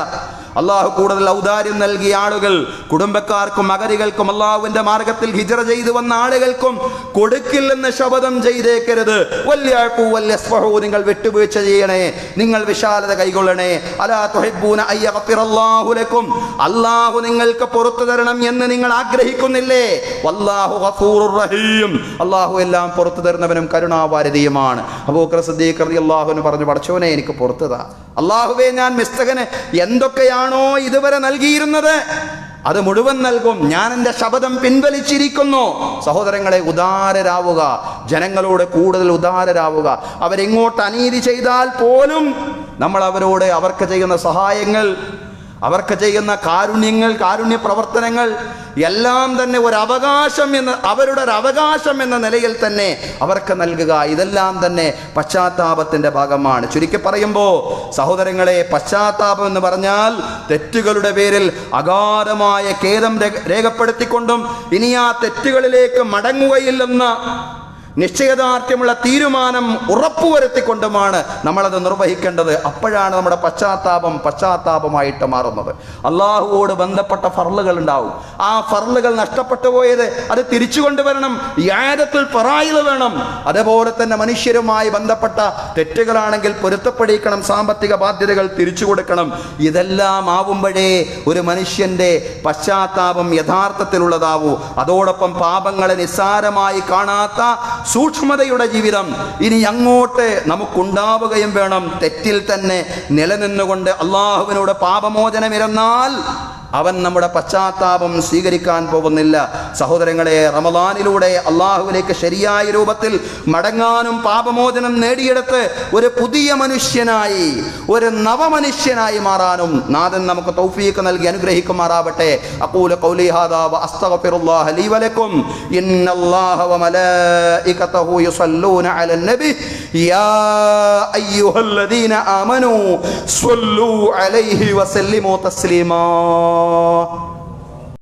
അള്ളാഹു കൂടുതൽ ഔദാര്യം നൽകിയ ആളുകൾ, കുടുംബക്കാർക്കും അഗതികൾക്കും അള്ളാഹുവിന്റെ മാർഗത്തിൽ ഹിജ്റ ചെയ്തു വന്ന ആളുകൾക്കും കൊടുക്കില്ലെന്ന് ശപഥം ചെയ്തേക്കരുത്. വല്യഅഫു വല്യസ്ഫഹു, നിങ്ങൾ വിട്ടുവീഴ്ച ചെയ്യണേ, നിങ്ങൾ വിശാലത കൈകൊള്ളണേ. അലാ തുഹിബ്ബൂന അയ്യഗ്ഫിറല്ലാഹു ലക്കും, അള്ളാഹു നിങ്ങൾക്ക് പുറത്തു തരണം എന്ന് നിങ്ങൾ ആഗ്രഹിക്കുന്നില്ലേ? വല്ലാഹു ഗഫൂറുർ റഹീം, അള്ളാഹു എല്ലാം പുറത്തു തരുന്നവനും കരുണാവാരിധിയുമാണ്. അബൂബക്കർ സിദ്ദീഖ് റളിയല്ലാഹു അൻഹു പറഞ്ഞു, പടച്ചോനെ എനിക്ക് പുറത്തു താ. അള്ളാഹുവേ, ഞാൻ മിസ്തഹിന് എന്തൊക്കെയാണോ ഇതുവരെ നൽകിയിരുന്നത് അത് മുഴുവൻ നൽകും. ഞാൻ എൻ്റെ ശപഥം പിൻവലിച്ചിരിക്കുന്നു. സഹോദരങ്ങളെ, ഉദാരരാവുക, ജനങ്ങളോട് കൂടുതൽ ഉദാരരാവുക. അവരെങ്ങോട്ട് അനീതി ചെയ്താൽ പോലും നമ്മൾ അവർക്ക് ചെയ്യുന്ന സഹായങ്ങൾ അവർക്ക് ചെയ്യുന്ന കാരുണ്യ പ്രവർത്തനങ്ങൾ എല്ലാം തന്നെ അവരുടെ ഒരു അവകാശം എന്ന നിലയിൽ തന്നെ അവർക്ക് നൽകുക, ഇതെല്ലാം തന്നെ പശ്ചാത്താപത്തിന്റെ ഭാഗമാണ്. ചുരുക്കി പറയുമ്പോൾ സഹോദരങ്ങളെ, പശ്ചാത്താപം എന്ന് പറഞ്ഞാൽ തെറ്റുകളുടെ പേരിൽ അഗാധമായ ഖേദം രേഖപ്പെടുത്തിക്കൊണ്ടും ഇനി ആ തെറ്റുകളിലേക്ക് മടങ്ങുകയില്ലെന്ന നിശ്ചയദാർഢ്യമുള്ള തീരുമാനം ഉറപ്പുവരുത്തിക്കൊണ്ടുമാണ് നമ്മളത് നിർവഹിക്കേണ്ടത്. അപ്പോഴാണ് നമ്മുടെ പശ്ചാത്താപമായിട്ട് മാറുന്നത്. അള്ളാഹുവോട് ബന്ധപ്പെട്ട ഫർളുകൾ ഉണ്ടാവും. ആ ഫർളുകൾ നഷ്ടപ്പെട്ടു പോയത് അത് തിരിച്ചു കൊണ്ടുവരണം. യാദത്തുൽ ഫറായിദ് വേണം. അതുപോലെ തന്നെ മനുഷ്യരുമായി ബന്ധപ്പെട്ട തെറ്റുകളാണെങ്കിൽ പൊരുത്തപ്പെടിക്കണം, സാമ്പത്തിക ബാധ്യതകൾ തിരിച്ചു കൊടുക്കണം. ഇതെല്ലാം ആവുമ്പോഴേ ഒരു മനുഷ്യന്റെ പശ്ചാത്താപം യഥാർത്ഥത്തിലുള്ളതാവൂ. അതോടൊപ്പം പാപങ്ങളെ നിസ്സാരമായി കാണാത്ത സൂക്ഷ്മതയുടെ ജീവിതം ഇനി അങ്ങോട്ട് നമുക്കുണ്ടാവുകയും വേണം. തെറ്റിൽ തന്നെ നിലനിന്നുകൊണ്ട് അള്ളാഹുവിനോട് പാപമോചനമിരുന്നാൽ അവൻ നമ്മുടെ പശ്ചാത്താപം സ്വീകരിക്കാൻ പോകുന്നില്ല. സഹോദരങ്ങളെ, റമദാനിലൂടെ അള്ളാഹുവിലേക്ക് ശരിയായ രൂപത്തിൽ മടങ്ങാനും പാപമോചനം നേടിയെടുത്ത് ഒരു പുതിയ മനുഷ്യനായി, ഒരു നവമനുഷ്യനായി മാറാനും നാഥൻ നമുക്ക് തൗഫീഖ് നൽകി അനുഗ്രഹിക്കുമാറാവട്ടെ. അഖൂലു ഖൗലി ഹാദാ വഅസ്തഗ്ഫിറുല്ലാഹ ലീ വലക്കും. ഇന്നല്ലാഹ വമലായികതഹു യുസല്ലൂന അലൻ നബി യാ അയ്യുഹല്ലദീന ആമനൂ സ്വല്ലൂ അലൈഹി വസല്ലിമൂ തസ്ലീമാ.